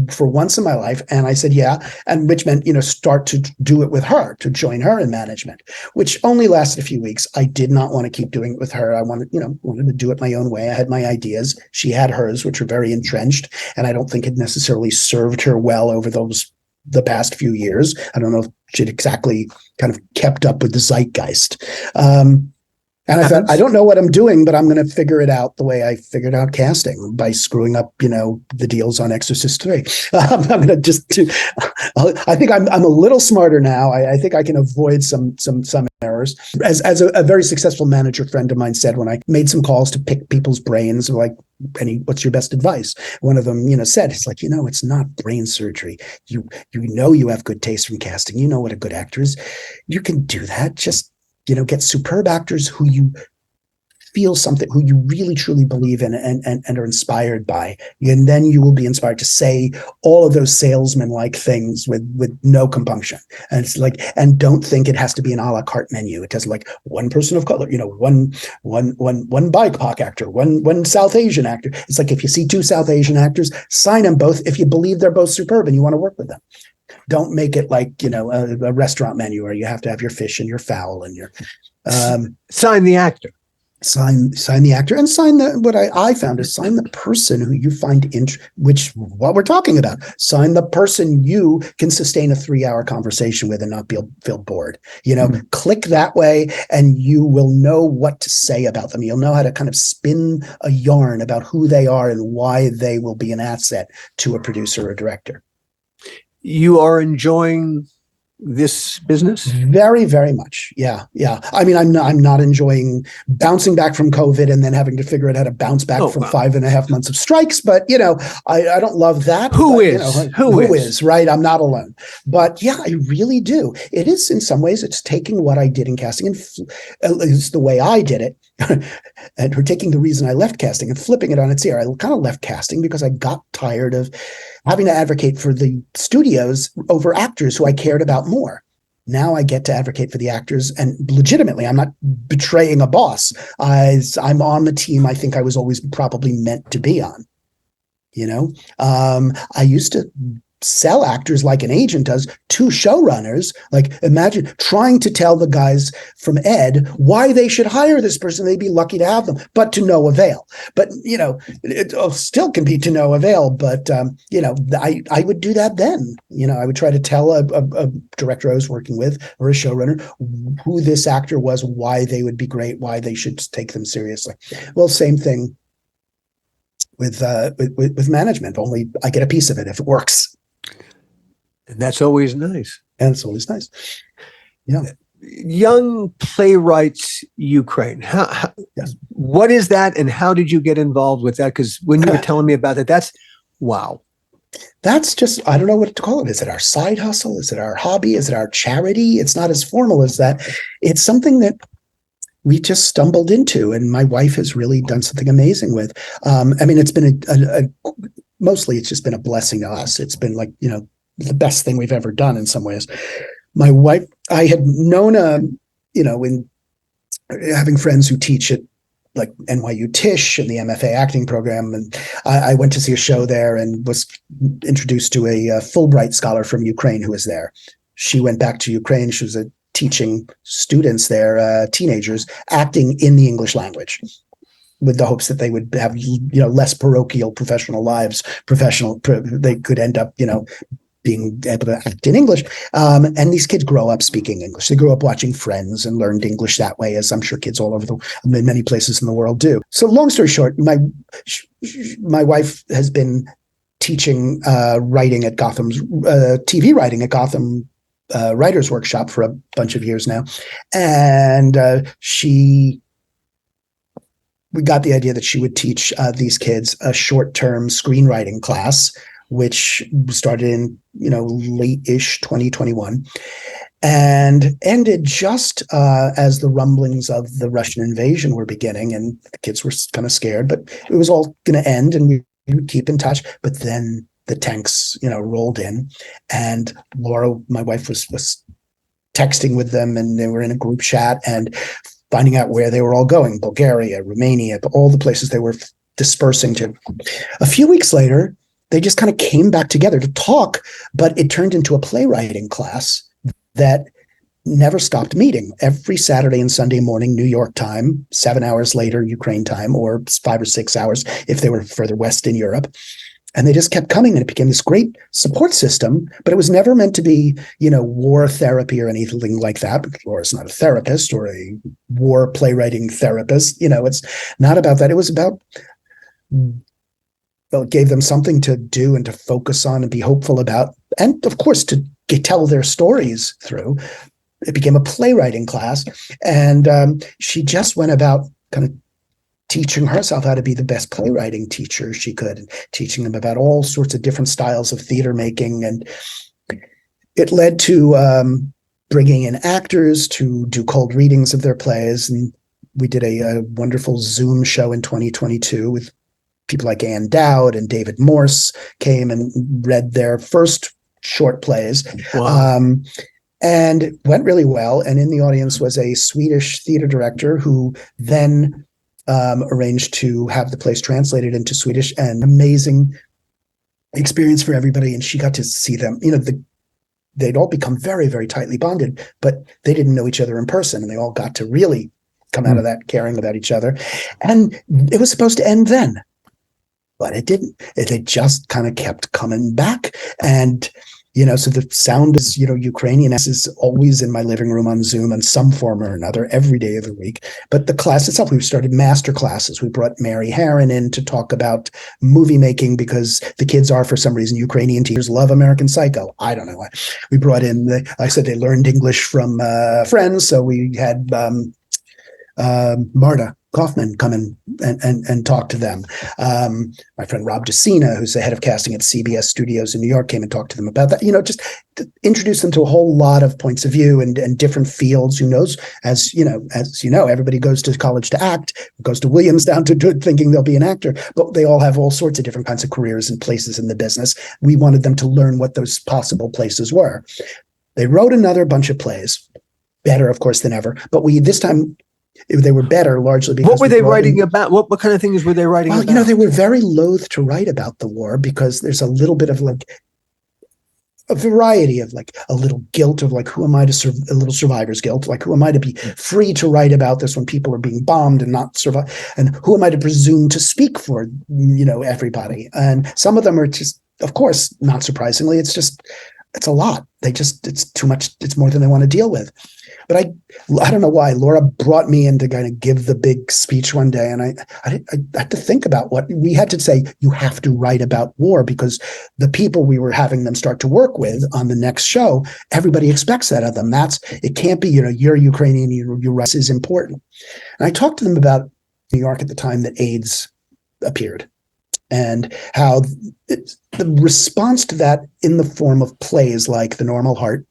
for once in my life. And I said, yeah. And which meant, start to do it with her, to join her in management, which only lasted a few weeks. I did not want to keep doing it with her. I wanted to do it my own way. I had my ideas. She had hers, which were very entrenched. And I don't think it necessarily served her well over the past few years. I don't know if she'd exactly kind of kept up with the zeitgeist. And I thought, I don't know what I'm doing, but I'm going to figure it out the way I figured out casting, by screwing up, the deals on Exorcist 3. I'm going to I think I'm a little smarter now. I think I can avoid some errors. As a very successful manager friend of mine said, when I made some calls to pick people's brains, like, what's your best advice? One of them, said, it's like, it's not brain surgery. You have good taste from casting. You know what a good actor is. You can do that. Just get superb actors who you feel something, who you really truly believe in and are inspired by. And then you will be inspired to say all of those salesman-like things with no compunction. And it's like, and don't think it has to be an a la carte menu. It doesn't, like, one person of color, one BIPOC actor, one South Asian actor. It's like, if you see two South Asian actors, sign them both if you believe they're both superb and you want to work with them. Don't make it like, a restaurant menu where you have to have your fish and your fowl and your sign the actor. Sign the actor, and sign what I found is sign the person who you find which what we're talking about. Sign the person you can sustain a 3-hour conversation with and not feel bored. Click that way, and you will know what to say about them. You'll know how to kind of spin a yarn about who they are and why they will be an asset to a producer or director. You are enjoying this business? Very, very much. Yeah. I mean, I'm not enjoying bouncing back from COVID and then having to figure out how to bounce back from 5.5 months of strikes. But, I don't love that. Who Who is, right? I'm not alone. But yeah, I really do. It is, in some ways, it's taking what I did in casting, and at least the way I did it, and we're taking the reason I left casting and flipping it on its ear. I kind of left casting because I got tired of having to advocate for the studios over actors who I cared about more. Now I get to advocate for the actors, and legitimately, I'm not betraying a boss. I'm on the team I think I was always probably meant to be on. I used to sell actors like an agent does to showrunners. Like, imagine trying to tell the guys from Ed why they should hire this person. They'd be lucky to have them, but to no avail. But, it still can be to no avail. But, I would do that then. I would try to tell a director I was working with or a showrunner who this actor was, why they would be great, why they should take them seriously. Well, same thing with management, only I get a piece of it if it works. And that's always nice. And it's always nice. Yeah. Young Playwrights Ukraine. Yes. What is that, and how did you get involved with that? Because when you were telling me about that, that's wow. That's just, I don't know what to call it. Is it our side hustle? Is it our hobby? Is it our charity? It's not as formal as that. It's something that we just stumbled into, and my wife has really done something amazing with. It's been mostly it's just been a blessing to us. It's been like, the best thing we've ever done in some ways. My wife, I had known, in having friends who teach at like NYU Tisch and the MFA acting program. And I went to see a show there and was introduced to a Fulbright scholar from Ukraine who was there. She went back to Ukraine. She was teaching students there, teenagers, acting in the English language, with the hopes that they would have, less parochial professional lives, they could end up, being able to act in English. And these kids grow up speaking English. They grew up watching Friends and learned English that way, as I'm sure kids all over many places in the world do. So long story short, my wife has been teaching writing at Gotham's TV writing at Gotham Writers Workshop for a bunch of years now. And she we got the idea that she would teach these kids a short-term screenwriting class, which started in, late-ish 2021 and ended just as the rumblings of the Russian invasion were beginning, and the kids were kind of scared, but it was all going to end and we would keep in touch. But then the tanks, rolled in, and Laura, my wife, was texting with them, and they were in a group chat and finding out where they were all going: Bulgaria, Romania, all the places they were dispersing to. A few weeks later, they just kind of came back together to talk, but it turned into a playwriting class that never stopped meeting every Saturday and Sunday morning, New York time, 7 hours later, Ukraine time, or 5 or 6 hours if they were further west in Europe. And they just kept coming, and it became this great support system, but it was never meant to be, war therapy or anything like that. Laura's not a therapist or a war playwriting therapist. It's not about that. It was about, it gave them something to do and to focus on and be hopeful about, and of course, to tell their stories through. It became a playwriting class, and she just went about kind of teaching herself how to be the best playwriting teacher she could, and teaching them about all sorts of different styles of theater making. And it led to bringing in actors to do cold readings of their plays. And we did a wonderful Zoom show in 2022 with people like Ann Dowd and David Morse came and read their first short plays. Wow. And it went really well. And in the audience was a Swedish theater director who then arranged to have the plays translated into Swedish, and amazing experience for everybody. And she got to see them, they'd all become very, very tightly bonded, but they didn't know each other in person. And they all got to really come out of that caring about each other. And it was supposed to end then, but it didn't. It just kind of kept coming back. And so the sound is, Ukrainian is always in my living room on Zoom in some form or another every day of the week. But the class itself, we started master classes. We brought Mary Harron in to talk about movie making because the kids are, for some reason, Ukrainian teachers love American Psycho. I don't know why. We brought in, I said they learned English from friends. So we had Marta Kaufman come in and talk to them. My friend Rob DeCina, who's the head of casting at CBS Studios in New York, came and talked to them about that. Just to introduce them to a whole lot of points of view and different fields. Who knows? As you know, everybody goes to college to act, goes to Williams thinking they'll be an actor, but they all have all sorts of different kinds of careers and places in the business. We wanted them to learn what those possible places were. They wrote another bunch of plays, better, of course, than ever, but this time they were better largely because what were they writing about? What kind of things were they writing about? They were very loath to write about the war because there's a little bit of a variety of a little guilt of who am I to serve, a little survivor's guilt, who am I to be free to write about this when people are being bombed and not survive, and who am I to presume to speak for everybody. And some of them are just, of course, not surprisingly, it's a lot. It's too much. It's more than they want to deal with. But I don't know why Laura brought me in to kind of give the big speech one day. And I had to think about what we had to say. You have to write about war because the people we were having them start to work with on the next show, everybody expects that of them. It can't be, you're Ukrainian, your rights is important. And I talked to them about New York at the time that AIDS appeared, and how the response to that in the form of plays like The Normal Heart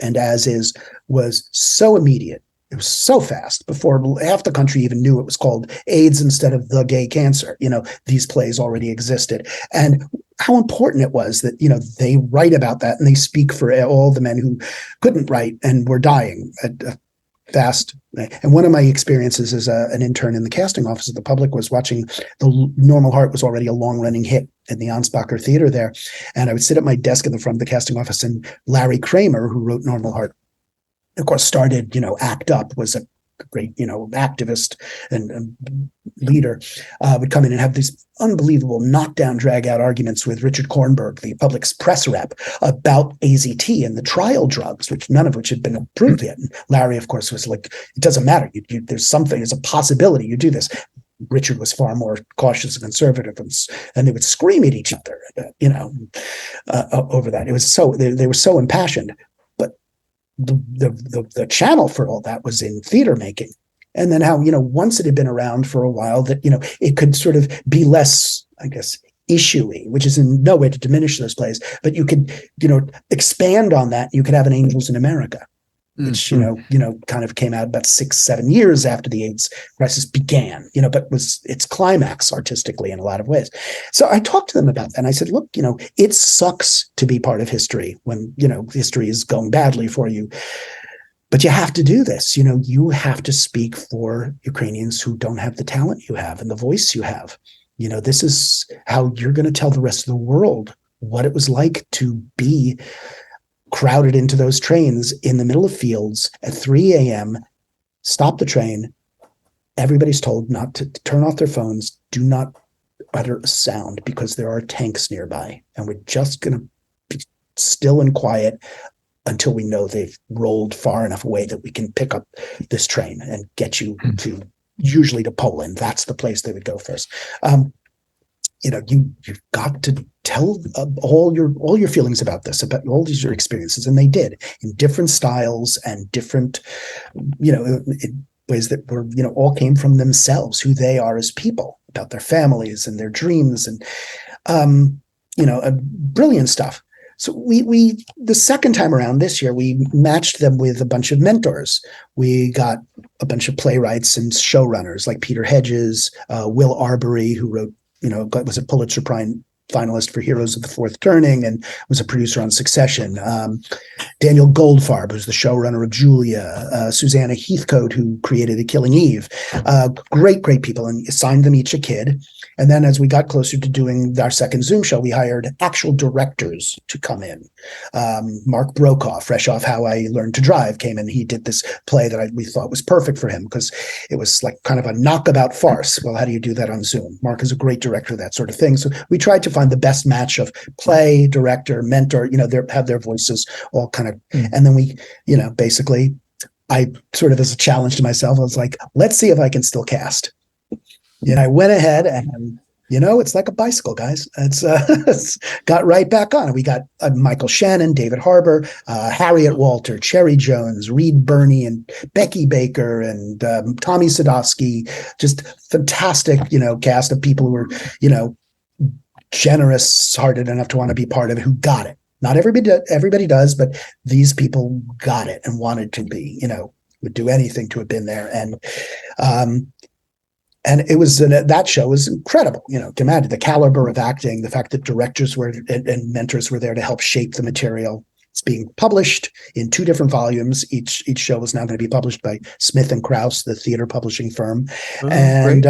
and As Is was so immediate. It was so fast before half the country even knew it was called AIDS instead of The Gay Cancer. These plays already existed. And how important it was that, they write about that and they speak for all the men who couldn't write and were dying fast. And one of my experiences as an intern in the casting office of the Public was watching The Normal Heart was already a long-running hit in the Ansbacher Theater there. And I would sit at my desk in the front of the casting office, and Larry Kramer, who wrote Normal Heart, of course, started, ACT UP, was a great, activist and leader, would come in and have these unbelievable knockdown, drag-out arguments with Richard Kornberg, the Public's press rep, about AZT and the trial drugs, none of which had been approved yet. And Larry, of course, was like, it doesn't matter. There's a possibility you do this. Richard was far more cautious and conservative, and they would scream at each other, over that. It was so they were so impassioned. But the channel for all that was in theater making, And then how, once it had been around for a while, that, it could sort of be less, I guess, issue-y, which is in no way to diminish those plays, but you could, expand on that. You could have an Angels in America, which, kind of came out about 6-7 years after the AIDS crisis began, but was its climax artistically in a lot of ways. So I talked to them about that. And I said, look, it sucks to be part of history when, history is going badly for you. But you have to do this. You have to speak for Ukrainians who don't have the talent you have and the voice you have. This is how you're going to tell the rest of the world what it was like to be crowded into those trains in the middle of fields at 3 a.m., stop the train. Everybody's told not to turn off their phones. Do not utter a sound because there are tanks nearby. And we're just going to be still and quiet until we know they've rolled far enough away that we can pick up this train and get you to, usually to Poland. That's the place they would go first. You've got to tell all your feelings about this, about all these your experiences. And they did in different styles and different, in ways that were, all came from themselves, who they are as people, about their families and their dreams and, brilliant stuff. So we the second time around this year, we matched them with a bunch of mentors. We got a bunch of playwrights and showrunners like Peter Hedges, Will Arbery, who wrote, was a Pulitzer Prize finalist for Heroes of the Fourth Turning and was a producer on Succession. Daniel Goldfarb, who's the showrunner of Julia. Susanna Heathcote, who created A Killing Eve. Great people, and assigned them each a kid. And then as we got closer to doing our second Zoom show, we hired actual directors to come in. Mark Brokaw, fresh off How I Learned to Drive, came in. He did this play that we thought was perfect for him because it was like kind of a knockabout farce. Well, how do you do that on Zoom? Mark is a great director of that sort of thing. So we tried to find the best match of play, director, mentor, have their voices all kind of, and then we, basically I sort of, as a challenge to myself, I was like, let's see if I can still cast. I went ahead and, it's like a bicycle, guys. It's got right back on. We got Michael Shannon, David Harbour, Harriet Walter, Cherry Jones, Reed Birney, and Becky Baker, and Tommy Sadowski. Just fantastic, cast of people who were, generous-hearted enough to want to be part of it, who got it. Not everybody does, but these people got it and wanted to be, would do anything to have been there. And it was that show was incredible. Can imagine the caliber of acting, the fact that directors were and mentors were there to help shape the material. It's being published in 2 different volumes. Each show is now going to be published by Smith and Krause, the theater publishing firm, and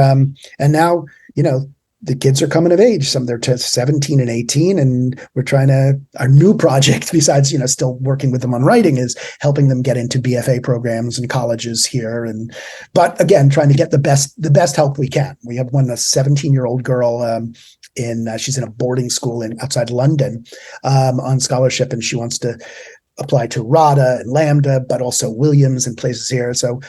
now the kids are coming of age. Some they're 17 and 18, and we're trying to. Our new project, besides still working with them on writing, is helping them get into BFA programs and colleges here. But again, trying to get the best help we can. We have a 17-year-old girl. She's in a boarding school outside London on scholarship, and she wants to apply to RADA and Lambda, but also Williams and places here. So.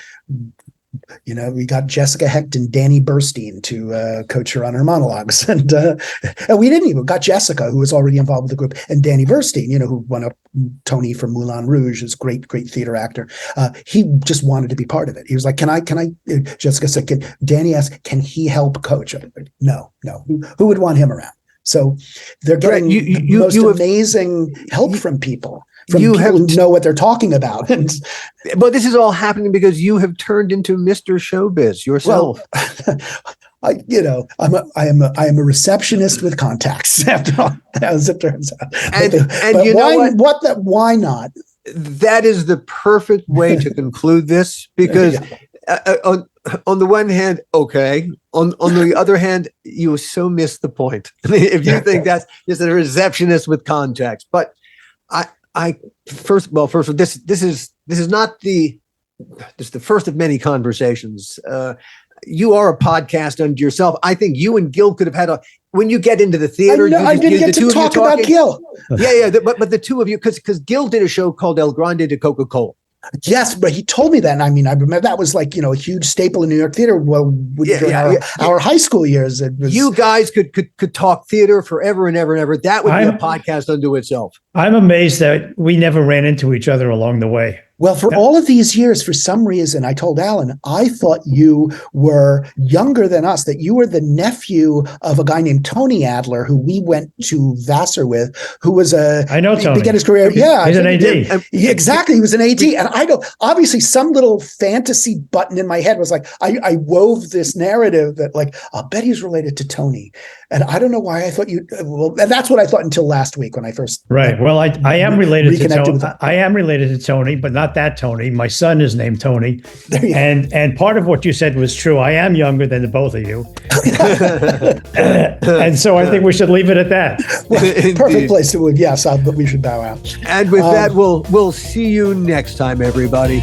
We got Jessica Hecht and Danny Burstein to coach her on her monologues. And we didn't even got Jessica, who was already involved with the group, and Danny Burstein, who won a Tony for Moulin Rouge, is great theater actor. He just wanted to be part of it. He was like, can I, Jessica said, Danny asked, can he help coach? No. Who would want him around? So they're getting amazing help from people. Who know what they're talking about. But this is all happening because you have turned into Mr. Showbiz yourself. Well, I am a receptionist with contacts, after all, as it turns out. Why not? That is the perfect way to conclude this, because on the one hand, okay. On the other hand, you so miss the point. If you think that's just a receptionist with contacts, but first, this is not this is the first of many conversations. You are a podcast unto yourself. I think you and Gil could have had when you get into the theater. I didn't get to talk about Gil. Yeah. But the two of you, because Gil did a show called El Grande de Coca-Cola. Yes, but he told me that. And I mean, I remember that was like, a huge staple in New York theater. Well, our high school years. You guys could talk theater forever and ever and ever. That would be a podcast unto itself. I'm amazed that we never ran into each other along the way. Well, for all of these years, for some reason, I told Alan, I thought you were younger than us, that you were the nephew of a guy named Tony Adler, who we went to Vassar with, who was I know Tony. Began his career. Yeah. He's an AD. Exactly. He was an AD. And I go, obviously, some little fantasy button in my head was like, I wove this narrative that, like, I'll bet he's related to Tony. And I don't know why I thought and that's what I thought until last week when I first. Right. Well, I am related to Tony. I am related to Tony, but not that Tony. My son is named Tony. And part of what you said was true. I am younger than the both of you. And so I think we should leave it at that. Well, perfect place to move. Yes, but we should bow out. And with that, we'll see you next time, everybody.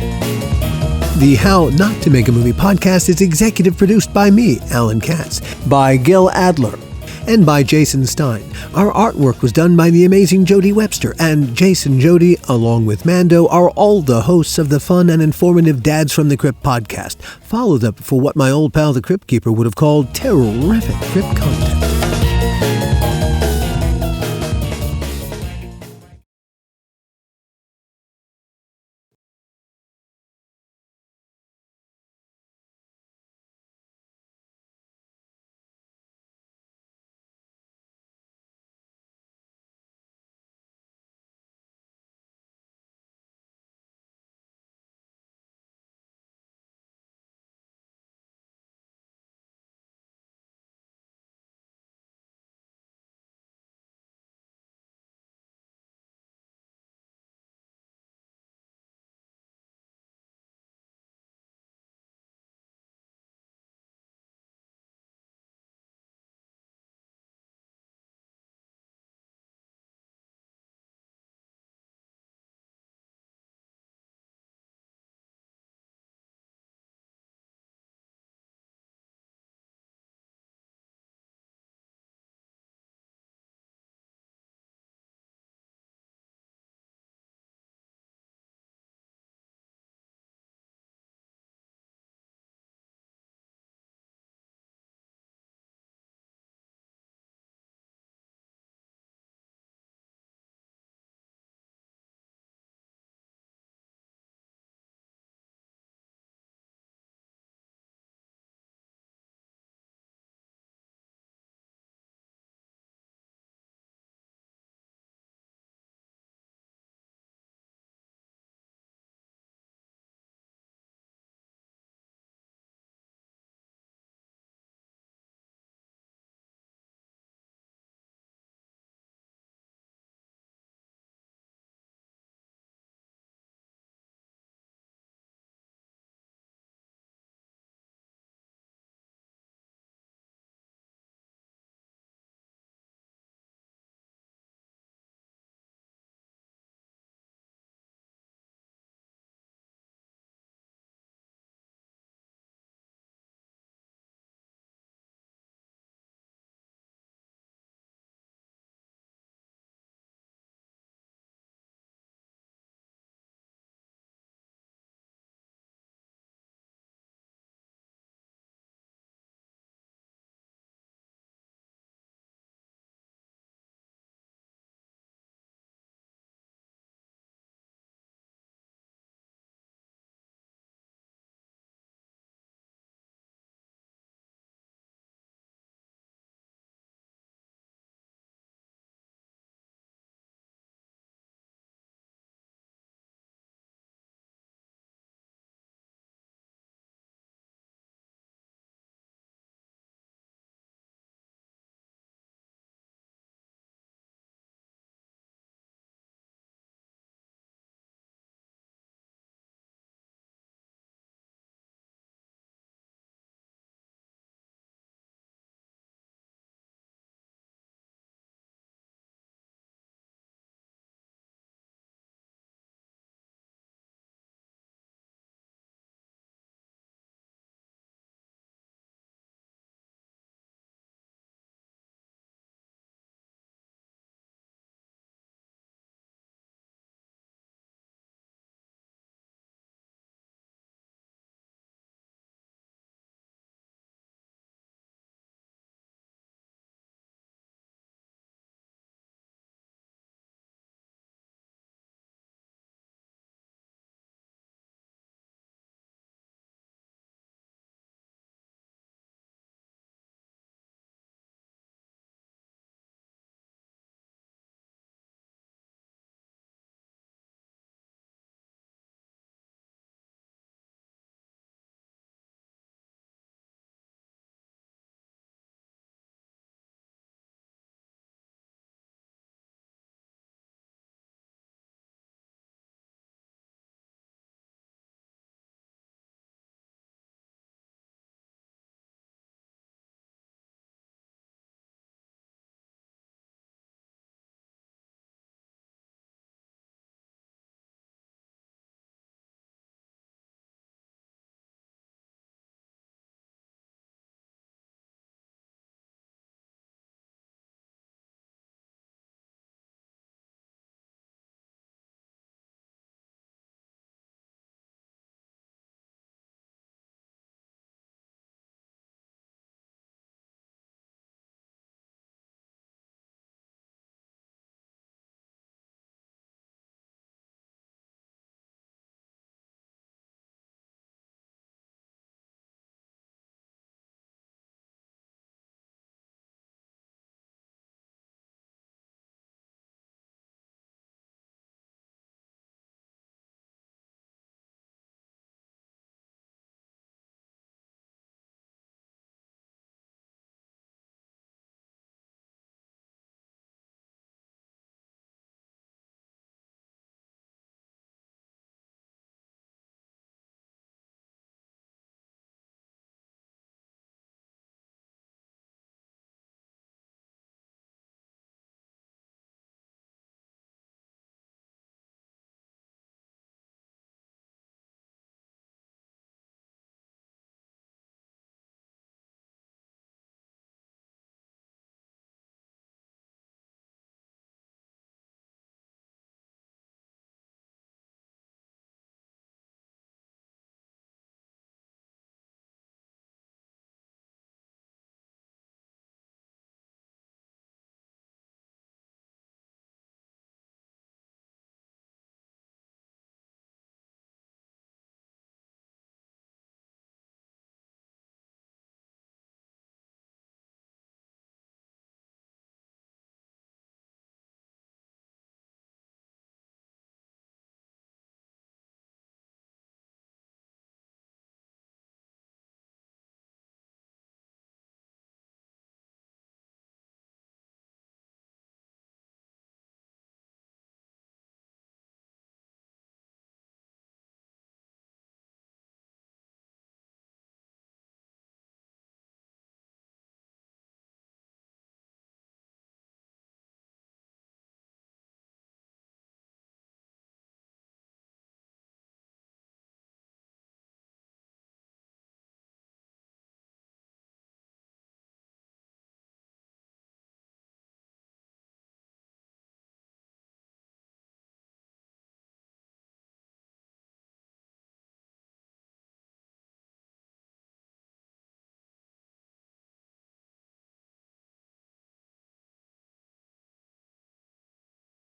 The How Not to Make a Movie podcast is executive produced by me, Alan Katz, by Gil Adler, and by Jason Stein. Our artwork was done by the amazing Jody Webster, and Jason Jody, along with Mando, are all the hosts of the fun and informative Dads from the Crypt podcast. Follow them for what my old pal the Crypt Keeper would have called terrific crypt content.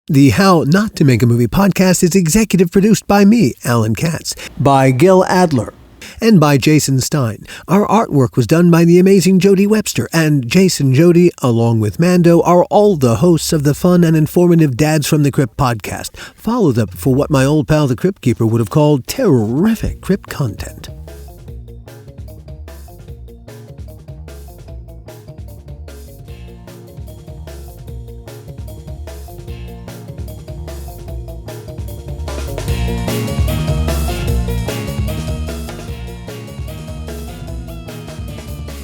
The How Not to Make a Movie podcast is executive produced by me, Alan Katz, by Gil Adler, and by Jason Stein. Our artwork was done by the amazing Jody Webster, and Jason Jody, along with Mando, are all the hosts of the fun and informative Dads from the Crypt podcast. Follow them for what my old pal the Crypt Keeper would have called terrific crypt content.